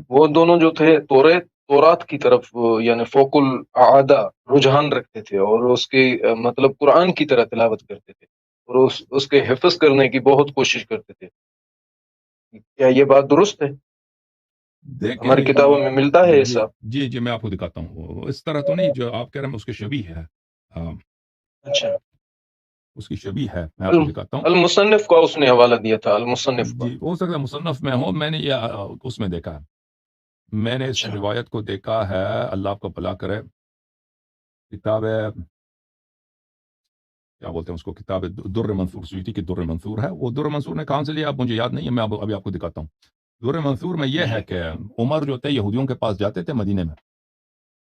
وہ دونوں جو تھے تورات کی طرف یعنی فوق العادہ رجحان رکھتے تھے، اور اس کی مطلب قرآن کی طرح تلاوت کرتے تھے، اور اس کے حفظ کرنے کی بہت کوشش کرتے تھے. کیا یہ بات درست ہے؟ دیکھیں ہماری کتابوں میں ملتا ہے جی ایسا؟ جی جی، میں آپ کو دکھاتا ہوں. اس طرح تو نہیں جو آپ کہہ رہے ہیں، اس کے شبیہ ہے. اچھا، اس کی شبیہ ہے، میں آپ کو دکھاتا ہوں. المصنف کا اس نے حوالہ دیا تھا، المصنف کا. جی، ہو سکتا ہے مصنف میں ہو، میں نے یہ اس میں دیکھا ہے، میں نے اس اچھا، روایت کو دیکھا ہے. اللہ آپ کو بھلا کرے. کتاب ہے، کیا بولتے ہیں اس کو، کتاب در منصور، سیوطی کی در منصور ہے. وہ در منصور نے کہاں سے لیا اب مجھے یاد نہیں ہے، میں ابھی آپ کو دکھاتا ہوں. در منصور میں یہ جی ہے کہ عمر جو تھے یہودیوں کے پاس جاتے تھے مدینے میں،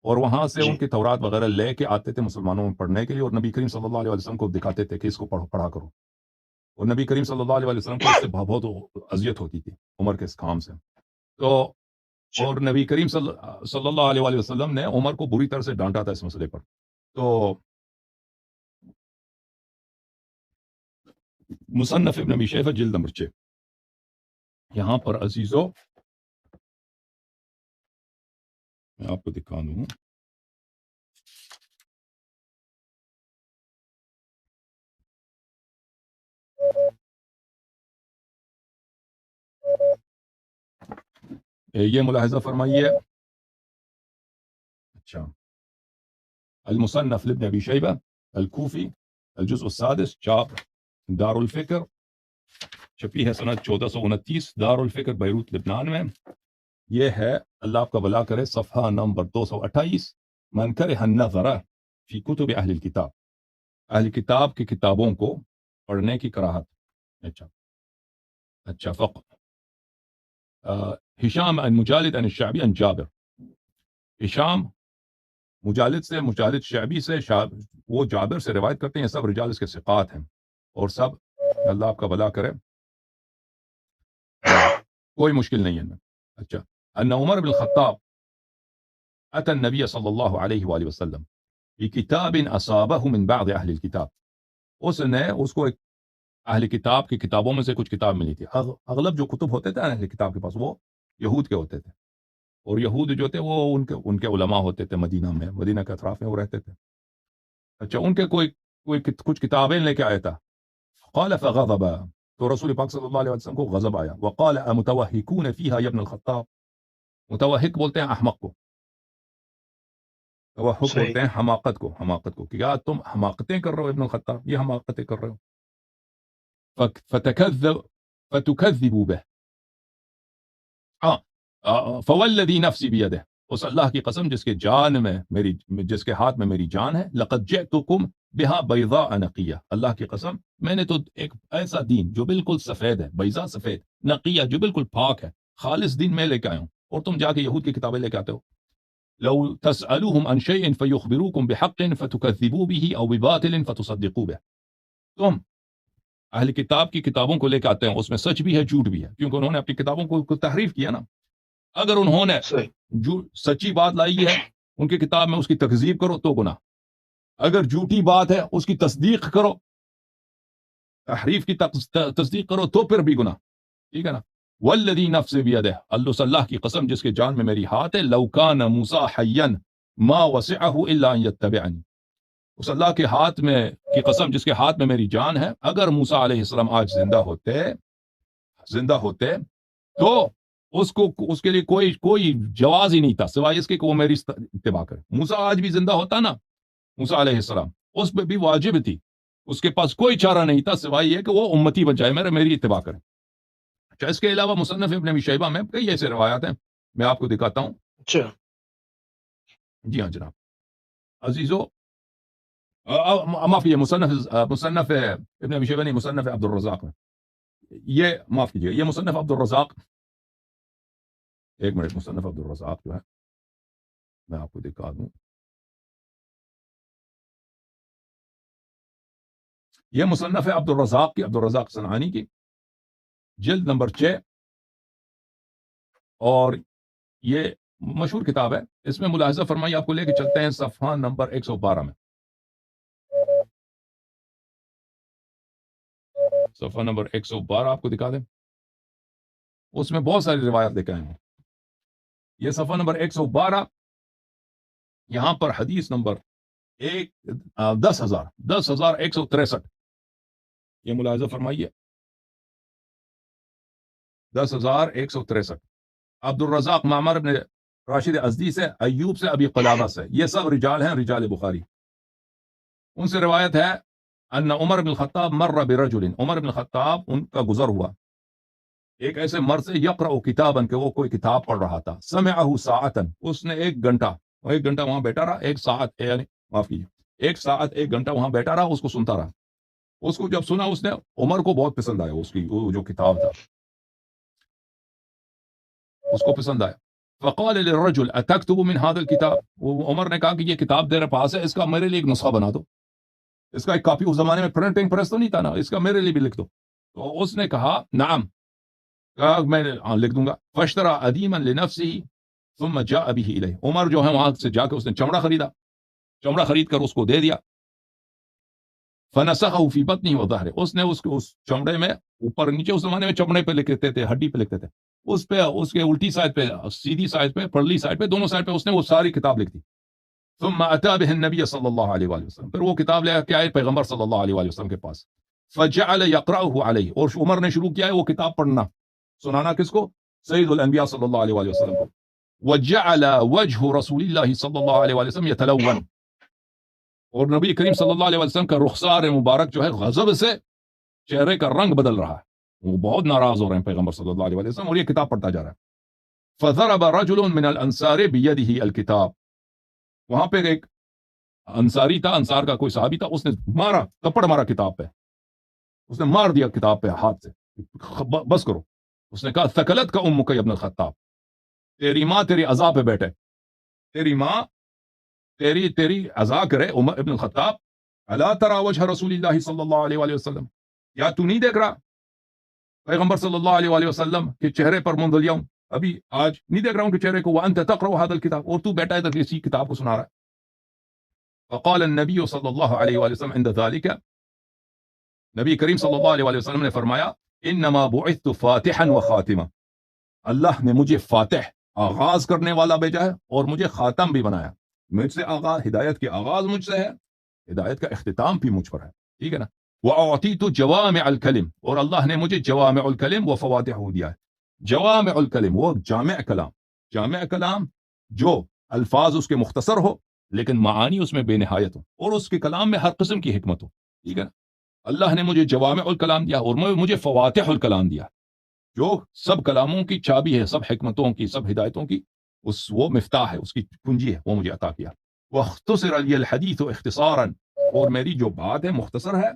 اور وہاں سے جی ان کی تورات وغیرہ لے کے آتے تھے مسلمانوں میں پڑھنے کے لیے، اور نبی کریم صلی اللہ علیہ وسلم کو دکھاتے تھے کہ اس کو پڑھا کرو. اور نبی کریم صلی اللہ علیہ وسلم کو اس سے بہت اذیت ہوتی تھی عمر کے اس کام سے. تو جی. اور نبی کریم صلی اللہ علیہ وسلم نے عمر کو بری طرح سے ڈانٹا تھا اس مسئلے پر. تو مصنف ابن ابی شیبہ جلد نمبر 6، یہاں پر عزیزو میں آپ کو دکھا دوں. یہ ملاحظہ فرمائیے. اچھا، المصنف لابن ابی شیبہ الکوفی، الجزء السادس، چاپ دار الفکر، چھپی ہے سنت 1429، دار الفکر بیروت لبنان میں. یہ ہے، اللہ آپ کا بھلا کرے، صفحہ نمبر 228. من کرہ النظر فی کتب اہل الکتاب، اہل کتاب کی کتابوں کو پڑھنے کی کراہت. اچھا ہشام عن مجالد عن الشعبی عن جابر. ہشام مجالد شعبی سے، وہ جابر سے روایت کرتے ہیں. سب رجال اس کے ثقات ہیں، اور سب، اللہ آپ کا بھلا کرے، کوئی مشکل نہیں ہے ان میں. اچھا، ان عمر بن الخطاب اتى النبي صلی اللہ علیہ وآلہ وسلم بکتاب اصابه من بعض اہل الکتاب. اس کو ایک اہل کتاب کی کتابوں میں سے کچھ کتاب ملی تھی. اغلب جو کتب ہوتے تھے اہل کتاب کے پاس وہ یہود کے ہوتے تھے، اور یہود جو تھے وہ ان کے علماء ہوتے تھے مدینہ میں، مدینہ کے اطراف میں وہ رہتے تھے. اچھا، ان کے کچھ کتابیں لے کے آیا تھا. قال فغضب، تو رسول پاک صلی اللہ علیہ وسلم کو غضب آیا. وقال امتوهكون فيها يا ابن الخطاب. متوہک بولتے ہیں احمق کو، توہک صحیح. بولتے ہیں حماقت کو. حماقت کو کیا تم حماقتیں کر رہے ہو ابن الخطاب، یہ حماقتیں کر رہے ہو. فتكذبوا به. فوالذی نفسی بیدہ، اس اللہ کی قسم جس کے جان میں جس کے ہاتھ میں میری جان ہے. لقد جئتکم بها بیضاء نقیہ، اللہ کی قسم میں نے تو ایک ایسا دین جو بالکل سفید ہے، بیضاء سفید، نقیہ جو بالکل پاک ہے، خالص دین میں لے کے آیا ہوں، اور تم جا کے یہود کی کتابیں لے کے آتے ہو. لو تسألوهم عن شيء فيخبروكم بحق فتكذبوا به او بباطل فتصدقوا به. تم اہل کتاب کی کتابوں کو لے کے آتے ہیں، اس میں سچ بھی ہے جھوٹ بھی ہے، کیونکہ انہوں نے اپنی کتابوں کو تحریف کیا نا. اگر انہوں نے سچی بات لائی ہے ان کی کتاب میں، اس کی تکذیب کرو تو گناہ. اگر جھوٹی بات ہے اس کی تصدیق کرو، تحریف کی تصدیق کرو تو پھر بھی گناہ. ٹھیک ہے نا. والذی نفس بیدہ، اللہ کی قسم جس کے جان میں میری ہاتھ ہے. لو کان موسیٰ حیا ما وسعہ الا ان یتبعنی. اس اللہ کے ہاتھ میں کی قسم جس کے ہاتھ میں میری جان ہے، اگر موسیٰ علیہ السلام آج زندہ ہوتے تو اس کے لیے کوئی جواز ہی نہیں تھا سوائے اس کے کہ وہ میری اتباع کرے. موسیٰ آج بھی زندہ ہوتا نا، موسیٰ علیہ السلام، اس پہ بھی واجب تھی، اس کے پاس کوئی چارہ نہیں تھا سوائے یہ کہ وہ امتی بن جائے، میری اتباع کرے. اچھا، اس کے علاوہ مصنف ابن ابی شیبہ میں کئی ایسے روایات ہیں، میں آپ کو دکھاتا ہوں. اچھا جی ہاں جناب. عزیزو، معاف کیجیے، مصنف ابن ابی شیبہ نہیں، مصنف عبد الرزاق میں، یہ معاف کیجیے، یہ مصنف عبد الرزاق، ایک منٹ، مصنف عبد الرزاق جو ہے میں آپ کو دکھا دوں. یہ مصنف عبد الرزاق کی، عبد الرزاق صنعانی کی، جلد نمبر 6، اور یہ مشہور کتاب ہے. اس میں ملاحظہ فرمائی، آپ کو لے کے چلتے ہیں صفحہ نمبر 112 میں. صفحہ نمبر 112 آپ کو دکھا دیں، اس میں بہت ساری روایات لے کے آئے ہیں. یہ صفحہ نمبر 112، یہاں پر حدیث نمبر 10,163، یہ ملاحظہ فرمائیے، 10,163. عبد الرزاق معمر بن راشد ازدی سے، ایوب سے، ابی قلابہ سے، یہ سب رجال ہیں، رجال بخاری. ان سے روایت ہے ان عمر بن الخطاب مر برجل، عمر بن الخطاب ان کا گزر ہوا ایک ایسے مرد سے، یقرأ کتابا، کہ وہ کوئی کتاب پڑھ رہا تھا. سمعہ ساعتا، اس نے ایک گھنٹہ وہاں بیٹھا رہا، ایک ساعت یعنی معاف کیجیے، ایک ساعت ایک گھنٹہ وہاں بیٹھا رہا، اس کو سنتا رہا. اس کو جب سنا، اس نے، عمر کو بہت پسند آیا اس کی وہ جو کتاب تھا، اس کو پسند آیا. فقال للرجل اتكتب من هذا الكتاب، وہ عمر نے کہا کہ یہ کتاب تیرے پاس ہے، اس کا میرے لیے ایک نسخہ بنا دو، اس کا ایک کاپی. اس زمانے میں پرنٹنگ پریس تو نہیں تھا نا، اس کا میرے لیے بھی لکھ دو. تو اس نے کہا نعم، کہا میں لکھ دوں گا. فاشترى ادیما لنفسه ثم جاء به الیہ، عمر جو ہے وہاں سے جا کے اس نے چمڑا خریدا، چمڑا خرید کر اس کو دے دیا. فنسخه في بطنه وظهره، اس نے اس چمڑے میں اوپر نیچے، اس زمانے میں چمڑے پہ لکھتے تھے، ہڈی پہ لکھتے تھے، اس پہ، اس کے الٹی سائڈ پہ، سیدھی سائڈ پہ، پرلی سائڈ پہ، دونوں سائڈ پہ اس نے وہ ساری کتاب لکھ دی. ثم اتى به النبي صلی اللہ علیہ وآلہ وسلم، پھر وہ کتاب لے کے آئے پیغمبر صلی اللہ علیہ وآلہ وسلم کے پاس. فجعل يقرأه عليه، اور عمر نے شروع کیا ہے وہ کتاب پڑھنا، سنانا کس کو؟ سید الانبیاء صلی اللہ علیہ وآلہ وسلم کو. وجعل وجه رسول اللہ صلی اللہ علیہ وآلہ وسلم يتلون، اور نبی کریم صلی اللہ علیہ وسلم کا رخسار مبارک جو ہے غضب سے چہرے کا رنگ بدل رہا ہے، وہ بہت ناراض ہو رہے ہیں پیغمبر صلی اللہ علیہ وسلم، اور یہ کتاب پڑھتا جا رہا ہے. فضرب رجل من الانصار بيده الكتاب، وہاں پہ ایک انصاری تھا، انصار کا کوئی صحابی تھا، اس نے مارا، تپڑ مارا کتاب پہ، اس نے مار دیا کتاب پہ ہاتھ سے، بس کرو. اس نے کہا ثقلت کا امک یا ابن الخطاب، تیری ماں تیری عزا پہ بیٹھے، تیری ماں تیری عزا کرے ابن الخطاب. الا ترى وجه رسول اللہ صلی اللہ علیہ وآلہ وسلم، یا تو نہیں دیکھ رہا پیغمبر صلی اللہ علیہ وآلہ وسلم کے چہرے پر منزلیا ہوں، ابھی آج نہیں دیکھ رہا ہوں کہ چہرے کو، وانت تقرأ هذا الكتاب، اور تو بیٹھا ہے اسی کتاب کو سنا رہا ہے. فقال النبی صلی اللہ علیہ وآلہ وسلم عند ذلك، نبی کریم صلی اللہ علیہ وآلہ وسلم نے فرمایا انما بعثت فاتحا وخاتما، اللہ نے مجھے فاتح، آغاز کرنے والا بھیجا ہے، اور مجھے خاتم بھی بنایا. مجھ سے آغاز، ہدایت کی آغاز مجھ سے ہے، ہدایت کا اختتام بھی مجھ پر ہے. ٹھیک ہے نا. وَأُعْطِيتُ جَوَامِعَ الْكَلِمِ، اور اللہ نے مجھے جوامع الکلم و فواتح دیا ہے. جوامع الکلم وہ جامع کلام، جامع کلام جو الفاظ اس کے مختصر ہو لیکن معانی اس میں بے نہایت ہو، اور اس کے کلام میں ہر قسم کی حکمت ہو. ٹھیک ہے نا. اللہ نے مجھے جوامع الکلام دیا اور مجھے فواتح الکلام دیا، جو سب کلاموں کی چابی ہے، سب حکمتوں کی، سب ہدایتوں کی وہ مفتاح ہے، اس کی کنجی ہے، وہ مجھے عطا کیا. واختصر لی الحدیث اختصارا، اور میری جو بات ہے مختصر ہے،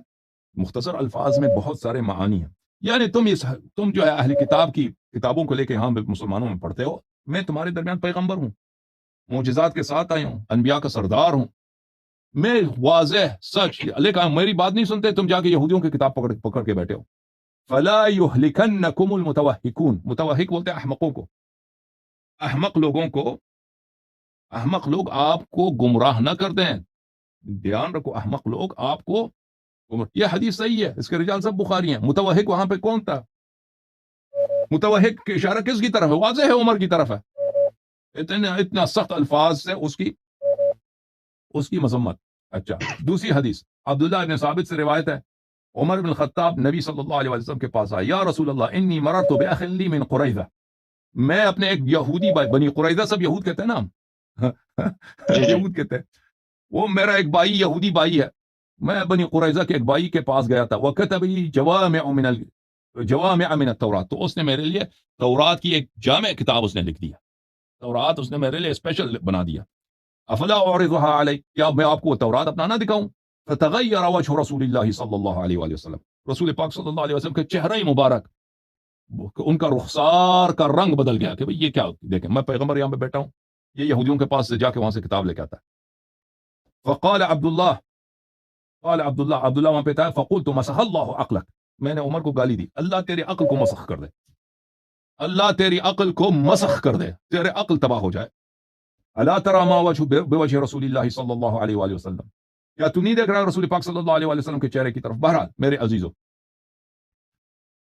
مختصر الفاظ میں بہت سارے معانی ہیں. یعنی تم جو ہے اہل کتاب کی کتابوں کو لے کے یہاں مسلمانوں میں پڑھتے ہو، میں تمہارے درمیان پیغمبر ہوں، معجزات کے ساتھ آیا ہوں، انبیاء کا سردار ہوں، میں واضح سچ، لیکن میری بات نہیں سنتے، تم جا کے یہودیوں کی کتاب پکڑ کے بیٹھے ہو. فلا يهلكنكم المتوهكون، متوہک بولتے ہیں احمقوں کو، احمق لوگوں کو، احمق لوگ آپ کو گمراہ نہ کر دیں. دھیان رکھو، احمق لوگ آپ کو یہ حدیث صحیح ہے، اس کے رجال سب بخاری ہیں. متوہک وہاں پہ کون تھا؟ متوہک کی اشارہ کس کی طرف ہے؟ واضح ہے عمر کی طرف ہے. اتنا سخت الفاظ سے اس کی مذمت. اچھا، دوسری حدیث عبداللہ بن ثابت سے روایت ہے، عمر بن الخطاب نبی صلی اللہ علیہ وسلم کے پاس آئے، یا رسول اللہ انی مررت بأخ لی من قریظہ، میں اپنے ایک یہودی بھائی، بنی قریظہ سب یہود کہتے ہیں نا، جی جی یہود کہتے ہیں، وہ میرا ایک بھائی یہودی بھائی ہے، میں بنی قریظہ کے ایک بھائی کے پاس گیا تھا. وَكَتَبَ لِي جوامع من التورات، تو اس نے میرے لیے تورات کی ایک جامع کتاب اس نے لکھ دیا، تورات اس نے میرے لیے اسپیشل بنا دیا. افلا اعرضها علیک، کیا میں آپ کو تورات اپنا نہ دکھاؤں؟ فتغیر وجه رسول اللہ صلی اللہ علیہ وآلہ وسلم، رسول پاک صلی اللہ علیہ وسلم کے چہرہ مبارک، ان کا رخسار کا رنگ بدل گیا کہ بھئی یہ کیا، دیکھیں میں پیغمبر یہاں پہ بیٹھا ہوں، یہ یہودیوں کے پاس سے جا کے وہاں سے کتاب لے کے آتا ہے. فقال عبداللہ، قال عبداللہ وہاں پہ تھا، فقلت مسح اللہ عقلک، میں نے عمر کو گالی دی، اللہ تیری عقل کو مسخ کر دے، اللہ تیری عقل کو مسخ کر دے، تیرے عقل تباہ ہو جائے. الا ترى ما وجه بوجه رسول اللہ صلی اللہ علیہ وآلہ وسلم، کیا تو نہیں دیکھ رہا رسول پاک صلی اللہ علیہ وآلہ وسلم کے چہرے کی طرف؟ بہرحال میرے عزیزو،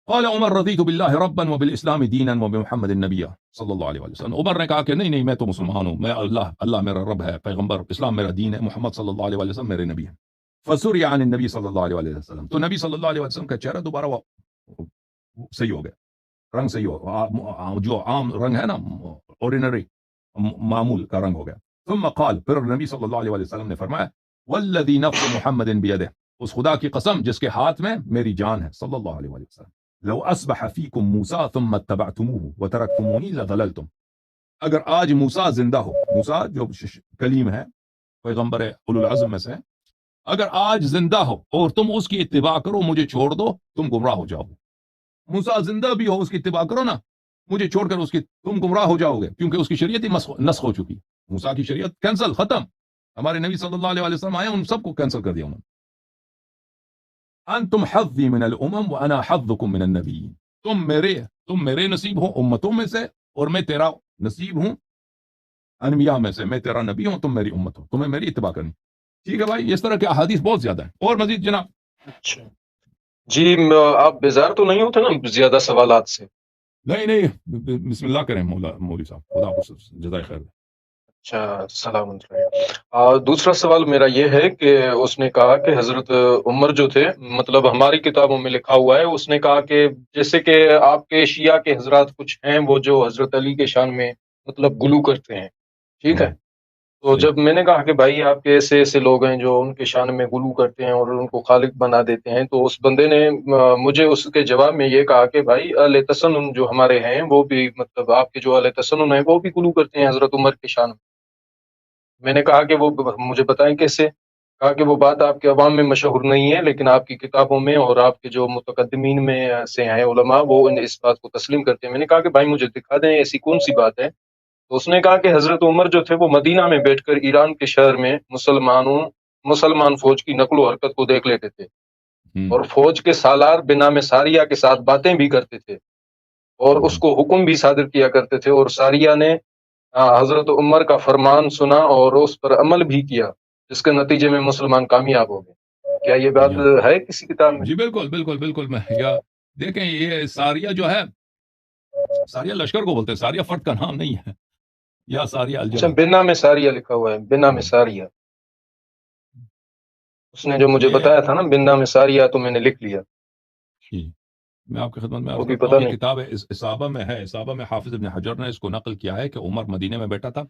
قال عمر رضیت باللہ ربا وبالاسلام دینا وبمحمد النبی صلی اللہ علیہ وآلہ وسلم. عمر نے کہا کہ نہیں میں تو مسلمان ہوں، میں اللہ میرا رب ہے، پیغمبر، اسلام میرا دین ہے، محمد صلی اللہ علیہ وآلہ وسلم میرے نبی ہیں. فسري عن النبی صلی اللہ علیہ وآلہ وسلم، تو نبی صلی اللہ علیہ وسلم کا چہرہ دوبارہ صحیح ہو گیا، رنگ صحیح ہو، جو عام رنگ ہے نا، اوردینری معمول کا رنگ ہو گیا. ثم قال، پھر نبی صلی اللہ علیہ وآلہ وسلم نے فرمایا، والذی نفس محمد بیدہ، اس خدا کی قسم جس کے ہاتھ میں میری جان ہے، صلی اللہ علیہ وآلہ وسلم، لو اصبح فیکم موسیٰ ثم اتبعتموه وترکتمونی لضللتم، اگر آج موسیٰ زندہ ہو، موسیٰ جو کلیم ہے، پیغمبر اولو العزم میں سے، اگر آج زندہ ہو اور تم اس کی اتباع کرو، مجھے چھوڑ دو، تم گمراہ ہو جاؤ گے. موسیٰ زندہ بھی ہو، اس کی اتباع کرو نا، مجھے چھوڑ کر تم گمراہ ہو جاؤ گے، کیونکہ اس کی شریعت ہی نسخ ہو چکی. موسیٰ کی شریعت کینسل، ختم. ہمارے نبی صلی اللہ علیہ وسلم آئے، ان سب کو کینسل کر دیا انہوں نے. انتم حظی من الامم وانا حظکم من النبیین، تم میرے نصیب ہو امتوں میں سے، اور میں تیرا نصیب ہوں انبیاء میں سے، میں تیرا نبی ہوں، تم میری امت ہو، تمہیں میری اتباع کرنی. ٹھیک ہے بھائی، اس طرح کے احادیث بہت زیادہ ہیں. اور مزید جناب؟ اچھا جی، آپ بیزار تو نہیں ہوتے نا زیادہ سوالات سے؟ نہیں، بسم اللہ کریں مولوی صاحب، خدا آپ کو جزائے خیر. اچھا، سلام علیکم. دوسرا سوال میرا یہ ہے کہ اس نے کہا کہ حضرت عمر جو تھے، مطلب ہماری کتابوں میں لکھا ہوا ہے، اس نے کہا کہ جیسے کہ آپ کے شیعہ کے حضرات کچھ ہیں وہ جو حضرت علی کے شان میں مطلب گلو کرتے ہیں، ٹھیک ہے؟ تو جب میں نے کہا کہ بھائی آپ کے ایسے لوگ ہیں جو ان کے شان میں گلو کرتے ہیں اور ان کو خالق بنا دیتے ہیں، تو اس بندے نے مجھے اس کے جواب میں یہ کہا کہ بھائی اہل تسنن جو ہمارے ہیں وہ بھی، مطلب آپ کے جو اہل تسنن ہیں وہ بھی گلو کرتے ہیں حضرت عمر کے شان میں. میں نے کہا کہ وہ مجھے بتائیں کیسے. کہا کہ وہ بات آپ کے عوام میں مشہور نہیں ہے، لیکن آپ کی کتابوں میں اور آپ کے جو متقدمین میں سے ہیں علماء، وہ اس بات کو تسلیم کرتے ہیں. میں نے کہا کہ بھائی مجھے دکھا دیں ایسی کون سی بات ہے. تو اس نے کہا کہ حضرت عمر جو تھے وہ مدینہ میں بیٹھ کر ایران کے شہر میں مسلمان فوج کی نقل و حرکت کو دیکھ لیتے تھے، اور فوج کے سالار بنام ساریہ کے ساتھ باتیں بھی کرتے تھے، اور اس کو حکم بھی صادر کیا کرتے تھے، اور ساریہ نے حضرت عمر کا فرمان سنا اور اس پر عمل بھی کیا، جس کے نتیجے میں مسلمان کامیاب ہو گئے. کیا یہ بات ہے کسی کتاب میں؟ جی بالکل. میں دیکھیں، یہ ساریہ جو ہے، ساریہ لشکر کو بولتے ہیں، ساریہ فرد کا نام نہیں ہے، یا ساریہ اچھا، الجبل. بنا میں ساریہ لکھا ہوا ہے، بنا میں ساریہ. اس نے جو مجھے یہ بتایا تھا نا بندہ میں ساریہ، تو میں نے لکھ لیا، جی میں آپ کی خدمت میں وہ عرض بھی کرتا پتہ ہوں، یہ نہیں۔ کتاب اصابہ میں ہے، اصابہ میں حافظ ابن حجر نے اس کو نقل کیا ہے کہ عمر مدینے میں بیٹھا تھا،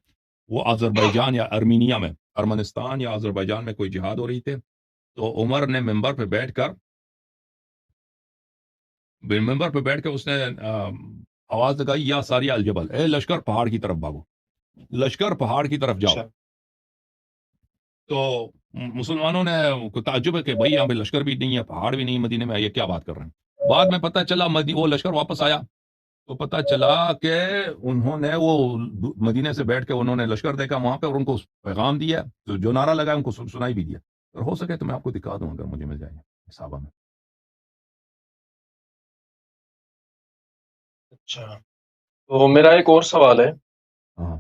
وہ آذربائیجان یا ارمینیا میں، ارمنستان یا آذربائیجان میں کوئی جہاد ہو رہی تھے، تو عمر نے ممبر پہ بیٹھ کر اس نے آواز لگائی، یا ساریہ الجبل، اے لشکر پہاڑ کی طرف بھاگو، لشکر پہاڑ کی طرف جاؤ۔ اچھا تو مسلمانوں نے کو تعجب ہے کہ بھائی یہاں پہ لشکر بھی نہیں ہے، پہاڑ بھی نہیں مدینے میں، یہ کیا بات کر رہے ہیں؟ بعد میں پتہ چلا وہ لشکر واپس آیا، تو پتہ چلا کہ انہوں نے وہ مدینے سے بیٹھ کے انہوں نے لشکر دیکھا وہاں پہ اور ان کو پیغام دیا، تو جو نعرہ لگا ان کو سنائی بھی دیا، اور ہو سکے تو میں آپ کو دکھا دوں اگر مجھے مل جائے صحابہ میں۔ اچھا، تو میرا ایک اور سوال ہے، ہاں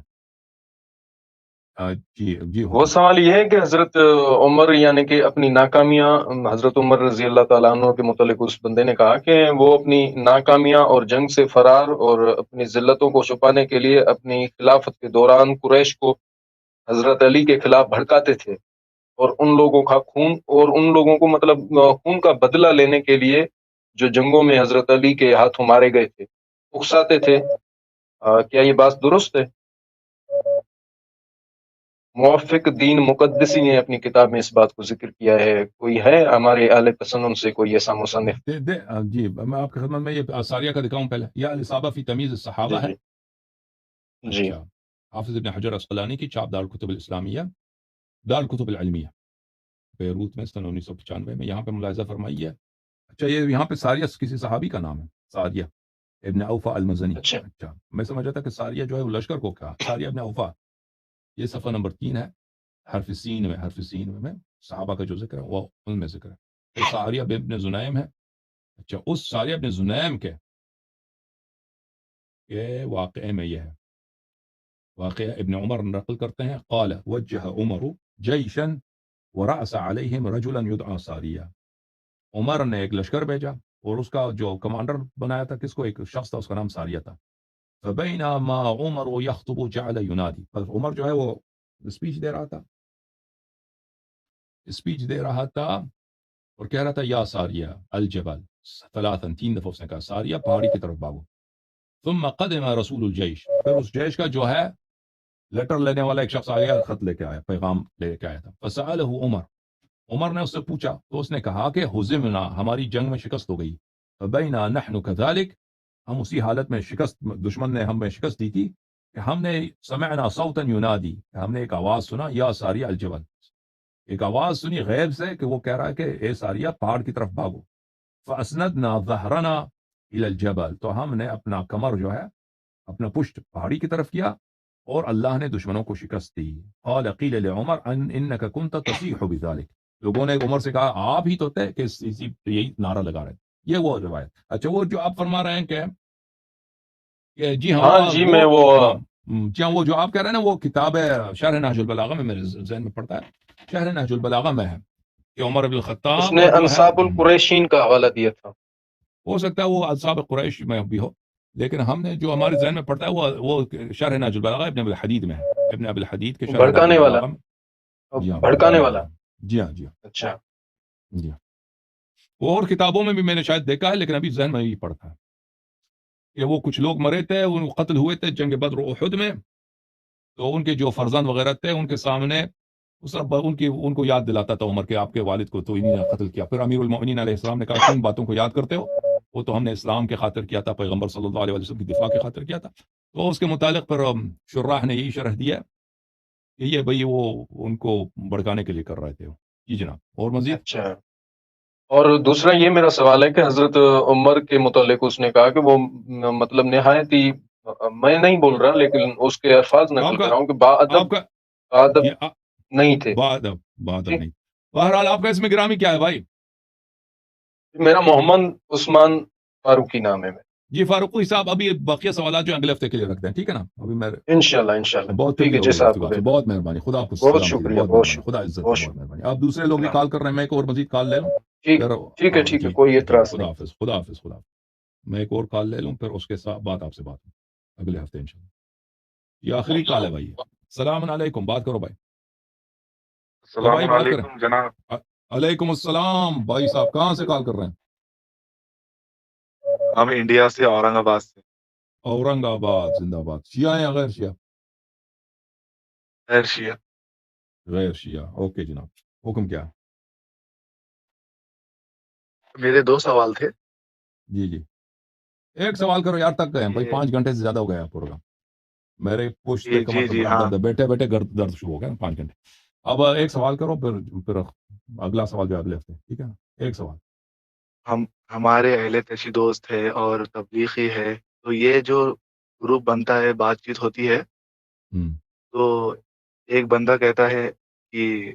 جی جی وہ حکم۔ سوال یہ ہے کہ حضرت عمر یعنی کہ اپنی ناکامیاں، حضرت عمر رضی اللہ تعالیٰ عنہ کے متعلق اس بندے نے کہا کہ وہ اپنی ناکامیاں اور جنگ سے فرار اور اپنی ذلتوں کو چھپانے کے لیے اپنی خلافت کے دوران قریش کو حضرت علی کے خلاف بھڑکاتے تھے، اور ان لوگوں کا خون، اور ان لوگوں کو مطلب خون کا بدلہ لینے کے لیے جو جنگوں میں حضرت علی کے ہاتھوں مارے گئے تھے اکساتے تھے۔ کیا یہ بات درست ہے؟ موفق دین مقدسی نے اپنی کتاب میں اس بات کو ذکر کیا ہے، کوئی ہے ہمارے اہل تسنن سے کوئی ایسا مصنف؟ جی میں آپ کی خدمت میں یہ ساریہ کا دکھاؤں پہلے، یا الاصابہ فی تمیز جی الصحابہ ہے۔ جی جی اچھا، حافظ ابن حجر اسقلانی کی، چھاپ دار الکتب الاسلامیہ، دار الکتب العلمیہ، بیروت میں سن 1995 میں، یہاں پہ ملاحظہ فرمائیے۔ اچھا یہ یہاں پہ ساریہ کسی صحابی کا نام ہے، ساریہ ابن اوفا المزنی۔ اچھا اچھا میں سمجھا تھا کہ ساریہ جو ہے وہ لشکر کو کہا، ساریہ ابن اوفا، یہ صفحہ نمبر 3 ہے، حرف سین میں صحابہ کا جو ذکر ہے وہ ان میں ذکر ہے، تو ساریہ ابن زنیم ہے۔ اچھا اس ساریہ ابن زنیم کے واقعے میں یہ ہے، واقعہ ابن عمر نقل کرتے ہیں، قال وجہ عمر جیشا ورأس علیہم رجلا یدعا ساریہ، عمر نے ایک لشکر بھیجا اور اس کا جو کمانڈر بنایا تھا کس کو، ایک شخص تھا اس کا نام ساریہ تھا۔ فبینما عمر یخطب جعل ینادی، پر عمر جو ہے وہ اسپیچ دے رہا تھا اور کہہ رہا تھا یا ساریہ الجبل ثلاثا، 3 دفعہ اس نے کہا ساریہ پہاڑی کی طرف بھاگو۔ ثم قدم رسول الجیش، پھر اس جیش کا جو ہے لیٹر لینے والا ایک شخص آ گیا، خط لے کے آیا، پیغام لے کے آیا تھا۔ فسألہ عمر نے اس سے پوچھا تو اس نے کہا کہ ہزمنا، ہماری جنگ میں شکست ہو گئی، فبینا نحن کذالک، ہم اسی حالت میں دشمن نے ہمیں شکست دی تھی کہ ہم نے سمعنا صوتا ینادی، ہم نے ایک آواز سنا، یا ساریہ الجبل، ایک آواز سنی غیب سے کہ وہ کہہ رہا ہے کہ اے ساریہ پہاڑ کی طرف بھاگو۔ فاسندنا ظہرنا الی الجبل، تو ہم نے اپنا کمر جو ہے اپنا پشت پہاڑی کی طرف کیا اور اللہ نے دشمنوں کو شکست دی۔ قال قیل لعمر انک کنت تصیح بذلک، لوگوں نے عمر سے کہا آپ ہی تو تھے کہ یہی نعرہ لگا رہے، یہ وہ روایت۔ اچھا وہ جو آپ فرما رہے ہیں کہ جی ہاں ہاں جی، وہ میں وہ جی ہاں وہ جو آپ کہہ رہے ہیں نا، وہ کتاب ہے شرح نہج البلاغہ میں، میرے ذہن میں پڑتا ہے شرح نہج البلاغہ میں ہے کہ عمر بن اس الخطاب نے اور جو ہے انصاب القریشین کا حوالہ دیا تھا۔ ہو سکتا ہے وہ اصحاب قریش میں بھی ہو، لیکن ہم نے جو ہمارے ذہن میں پڑتا ہے وہ شرح نہج البلاغہ ابن ابی الحدید میں ہے، ابن ابی الحدید کے شرح نہج بھڑکانے والا، البلاغہ میں۔ جی ہاں بھڑکانے بھڑکانے والا، والا، جی ہاں جی ہاں اچھا جی ہاں، وہ اور کتابوں میں بھی میں نے شاید دیکھا ہے لیکن ابھی ذہن میں ہی پڑتا ہے کہ وہ کچھ لوگ مرے تھے، ان کو قتل ہوئے تھے جنگ بدر و احد میں، تو ان کے جو فرزند وغیرہ تھے ان کے سامنے اس طرح ان کو یاد دلاتا تھا عمر کے آپ کے والد کو تو انہی نے قتل کیا۔ پھر امیر المؤمنین علیہ السلام نے کہا کن باتوں کو یاد کرتے ہو؟ وہ تو ہم نے اسلام کے خاطر کیا تھا، پیغمبر صلی اللہ علیہ وسلم کی دفاع کے خاطر کیا تھا۔ تو اس کے متعلق پر شراح نے یہی شرح دیا کہ یہ بھئی وہ ان کو بھڑکانے کے لیے کر رہے تھے۔ جی جناب، اور مزید؟ اچھا، اور دوسرا یہ میرا سوال ہے کہ حضرت عمر کے متعلق اس نے کہا کہ وہ مطلب نہایت ہی، میں نہیں بول رہا لیکن اس کے الفاظ آپ نقل کا کر رہا ہوں کہ آپ کا باادب جی نہیں تھے۔ بات اب ٹھیک؟ نہیں۔ بہرحال آپ کا اس میں گرامی کیا ہے بھائی؟ میرا محمد عثمان فاروقی نام ہے۔ جی فاروقی صاحب، ابھی بقیہ سوالات جو اگلے ہفتے کے لیے رکھتے ہیں، ٹھیک ہے نا؟ ابھی میں انشاءاللہ بہت ٹھیک ہے، طویل ہو گئی جیسا آپ گفتگو کو آپ سے، بہتر، بہت مہربانی، خدا آپ کو بہت سلامتی دے، شکریہ، بہت بہت مہربانی، شکریہ، خدا عزت بہت دے، بہت شکریہ، مہربانی۔ آپ دوسرے لوگ بھی اللہ کال کر رہے ہیں، میں ایک اور مزید کال لے لوں ٹھیک پھر؟ ٹھیک ہے، ہاں ٹھیک ہے، جی کوئی جی، اعتراض خدا نہیں۔ حافظ، خدا حافظ، خدا حافظ۔ میں ایک اور کال لے لوں پھر اس کے ساتھ بات آپ سے بات ہوں اگلے ہفتے انشاءاللہ۔ یہ آخری کال ہے بھائی، السلام علیکم، بات کرو بھائی، السلام بھائی بات کریں، علیکم جناب۔ علیکم السلام بھائی صاحب، کہاں سے کال کر رہے ہیں؟ ہم انڈیا سے، اورنگ آباد سے۔ اورنگ آباد، زندہ باد۔ شیعہ ہیں یا غیر شیعہ؟ خیر شیعہ۔ غیر شیعہ، اوکے جناب، حکم کیا ہے؟ میرے 2 سوال تھے۔ جی جی، ایک سوال کرو یار، تک گئے ہیں بھائی، یہ 5 گھنٹے سے زیادہ ہو گیا پروگرام۔ میرے پشت پہ جی کمر جی پہ جی بڑا ہاں درد ہے، بیٹھے بیٹھے درد شروع ہو گیا 5 گھنٹے۔ اب ایک سوال کرو، پھر اگلا سوال جو ہے اگلے ہفتے، ٹھیک ہے نا؟ ایک سوال۔ ہمارے اہل تشی دوست ہے اور تبلیغی ہے، تو یہ جو گروپ بنتا ہے، بات چیت ہوتی ہے، ہم، تو ایک بندہ کہتا ہے کہ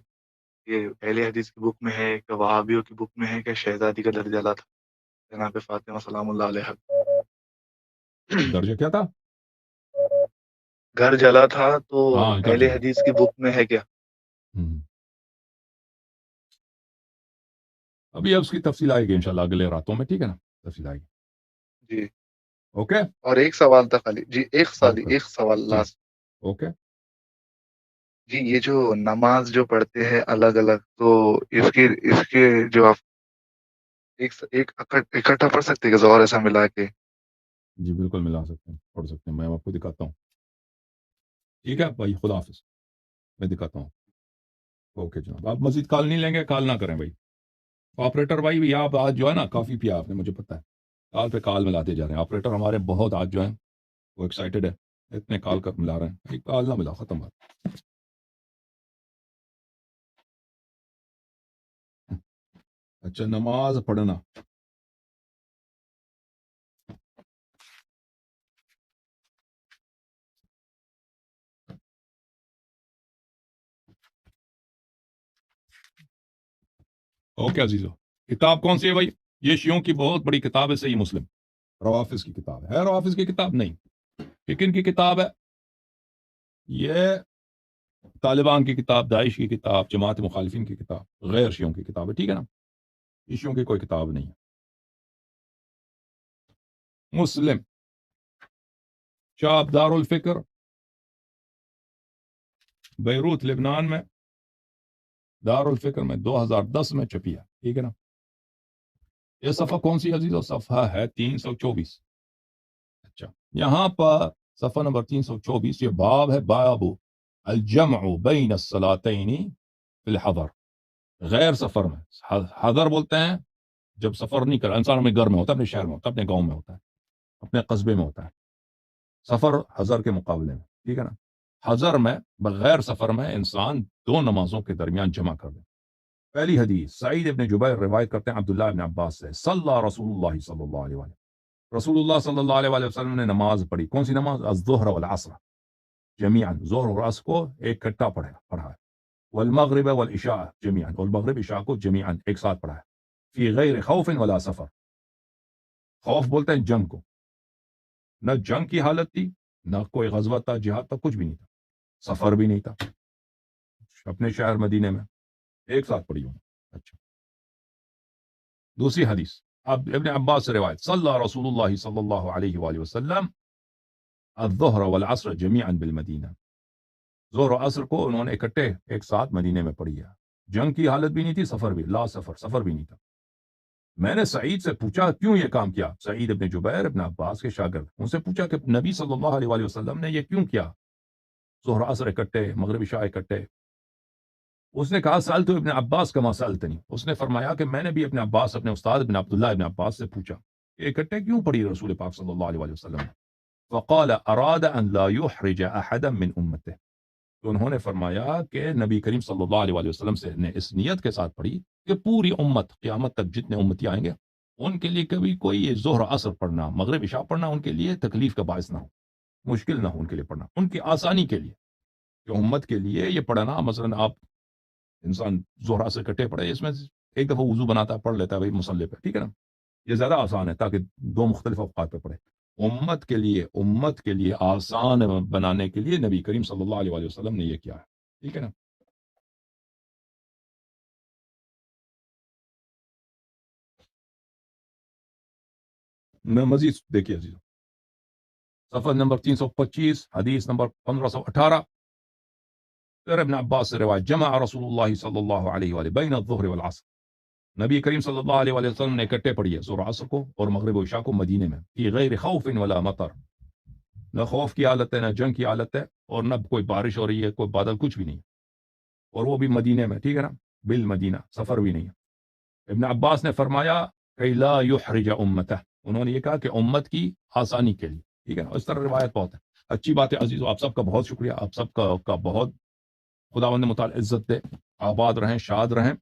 یہ اہل حدیث کی بک میں ہے، کہ وہابیوں کی بک میں ہے، کہ شہزادی کا درجہ جلا تھا جناب فاطمہ سلام اللہ علیہ۔ درجہ کیا تھا؟ گھر جلا تھا، تو ہاں، گھر اہل جلا۔ حدیث کی بک میں ہے کیا؟ ہم، ابھی اب اس کی تفصیل آئے گی انشاءاللہ اگلے راتوں میں، ٹھیک ہے نا؟ تفصیل آئے گی، جی، اوکے؟ اور ایک سوال تھا خالی جی، آپ کا ایک سوال جی، لاسٹ۔ اوکے۔ جی، یہ جو نماز جو پڑھتے ہیں الگ الگ، تو اس کے جو آپ اکٹھا پڑھ سکتے ہیں کہ زور ایسا ملا کے؟ جی بالکل ملا سکتے ہیں، پڑھ سکتے ہیں، میں آپ کو دکھاتا ہوں، ٹھیک ہے بھائی؟ خدا حافظ، میں دکھاتا ہوں۔ اوکے جناب، آپ مزید کال نہیں لیں گے؟ کال نہ کریں بھائی۔ آپریٹر بھائی بھی آپ آج جو ہے نا کافی پیا آپ نے، مجھے پتا ہے، کال پہ کال ملاتے جا رہے ہیں آپریٹر ہمارے، بہت آج جو ہیں وہ ایکسائٹیڈ ہے، اتنے کال کر ملا رہے ہیں، ایک کال نہ ملا، ختم بات۔ اچھا، نماز پڑھنا، اوکے عزیزو، کتاب کون سی ہے بھائی؟ یہ شیعوں کی بہت بڑی کتاب ہے، صحیح مسلم، روافظ کی کتاب ہے روافظ کی کتاب نہیں، یہ کن کی کتاب ہے؟ یہ طالبان کی کتاب، داعش کی کتاب، جماعت مخالفین کی کتاب، غیر شیعوں کی کتاب ہے، ٹھیک ہے نا؟ یہ شیعوں کی کوئی کتاب نہیں ہے۔ مسلم، شاپ دار الفکر، بیروت لبنان میں، دار الفکر میں 2010 میں چھپی ہے، ٹھیک ہے نا؟ یہ صفحہ کون سی عزیز؟ صفحہ ہے 324۔ اچھا، یہاں پر صفحہ نمبر 324، یہ باب ہے، باب الجمع بین الصلاتین فی الحضر، غیر سفر میں، حضر بولتے ہیں جب سفر نہیں کر انسان، اپنے گھر میں ہوتا ہے، اپنے شہر میں ہوتا ہے، اپنے گاؤں میں ہوتا ہے، اپنے قصبے میں ہوتا ہے، سفر حضر کے مقابلے میں، ٹھیک ہے نا؟ حضر میں، بغیر سفر میں انسان 2 نمازوں کے درمیان جمع کر دے۔ پہلی حدیث سعید ابن جبیر روایت کرتے ہیں عبداللہ ابن عباس سے، صلی رسول اللہ صلی اللہ علیہ وسلم، رسول اللہ صلی اللہ علیہ وسلم نے نماز پڑھی، کون سی نماز؟ الظہر والعصر جميعا، ظہر اور عصر کو ایک کٹا پڑھا ہے، والمغرب والعشاء جميعا، اور مغرب عشاء کو جميعا ایک ساتھ پڑھا ہے، فی غیر خوف ولا سفر، خوف بولتے ہیں جنگ کو، نہ جنگ کی حالت تھی، نہ کوئی غزوہ تھا، جہاد تھا، کچھ بھی نہیں تھا، سفر بھی نہیں تھا، اپنے شہر مدینے میں ایک ساتھ پڑھی ہوں۔ اچھا، دوسری حدیث اب ابن عباس سے روایت، صلی رسول اللہ صلی اللہ علیہ وآلہ وسلم الظہر والعصر جميعا بالمدینہ، ظہر و عصر کو انہوں نے اکٹھے ایک ساتھ مدینے میں پڑھی ہے، جنگ کی حالت بھی نہیں تھی، سفر بھی، لا سفر، سفر بھی نہیں تھا۔ میں نے سعید سے پوچھا کیوں یہ کام کیا، سعید ابن جبیر ابن عباس کے شاگرد، ان سے پوچھا کہ نبی صلی اللہ علیہ وآلہ وسلم نے یہ کیوں کیا، ظہر عصر اکٹھے، مغرب عشاء اکٹھے؟ اس نے کہا سألت ابن عباس کما سألتنی، اس نے فرمایا کہ میں نے بھی ابن عباس، اپنے استاد ابن عبداللہ ابن عباس سے پوچھا کہ اکٹھے کیوں پڑھی رسول پاک صلی اللہ علیہ وآلہ وسلم نے؟ فقال اراد ان لا يحرج احدا من امته، تو انہوں نے فرمایا کہ نبی کریم صلی اللہ علیہ وآلہ وسلم سے نے اس نیت کے ساتھ پڑھی کہ پوری امت، قیامت تک جتنے امتی آئیں گے ان کے لیے کبھی کوئی یہ ظہر عصر پڑھنا، مغرب عشاء پڑھنا ان کے لیے تکلیف کا باعث نہ ہو، مشکل نہ ہو ان کے لیے پڑھنا، ان کی آسانی کے لیے، کہ امت کے لیے یہ پڑھنا، مثلا آپ انسان ظہر عصر اکٹھے پڑھے، اس میں ایک دفعہ وضو بناتا ہے، پڑھ لیتا ہے بھائی مصلی پہ، ٹھیک ہے نا؟ یہ زیادہ آسان ہے تاکہ 2 مختلف اوقات پہ پڑھے۔ امت کے لیے آسان بنانے کے لیے نبی کریم صلی اللہ علیہ وآلہ وسلم نے یہ کیا ہے، ٹھیک ہے نا؟ میں مزید دیکھیے عزیزو، صفحہ نمبر 325، حدیث نمبر 1518، پھر ابن عباس سے روایت جمع رسول اللہ صلی اللہ علیہ وآلہ بین الظہر والعصر، نبی کریم صلی اللہ علیہ وآلہ وسلم نے اکٹھے پڑھی ہے ظہر عصر کو اور مغرب و عشاء کو مدینے میں، فی غیر خوف ولا مطر، نہ خوف کی حالت ہے نہ جنگ کی حالت ہے اور نہ کوئی بارش ہو رہی ہے، کوئی بادل کچھ بھی نہیں، اور وہ بھی مدینے میں، ٹھیک ہے نا، بالمدینہ، سفر بھی نہیں ہے۔ ابن عباس نے فرمایا کہ لا یحرج امتہ، انہوں نے یہ کہا کہ امت کی آسانی کے لیے، ٹھیک ہے نا، اس طرح روایت بہت ہے۔ اچھی بات ہے عزیزو، آپ سب کا بہت شکریہ، آپ سب کا بہت خداوند متعال عزت دے، آباد رہیں، شاد رہیں۔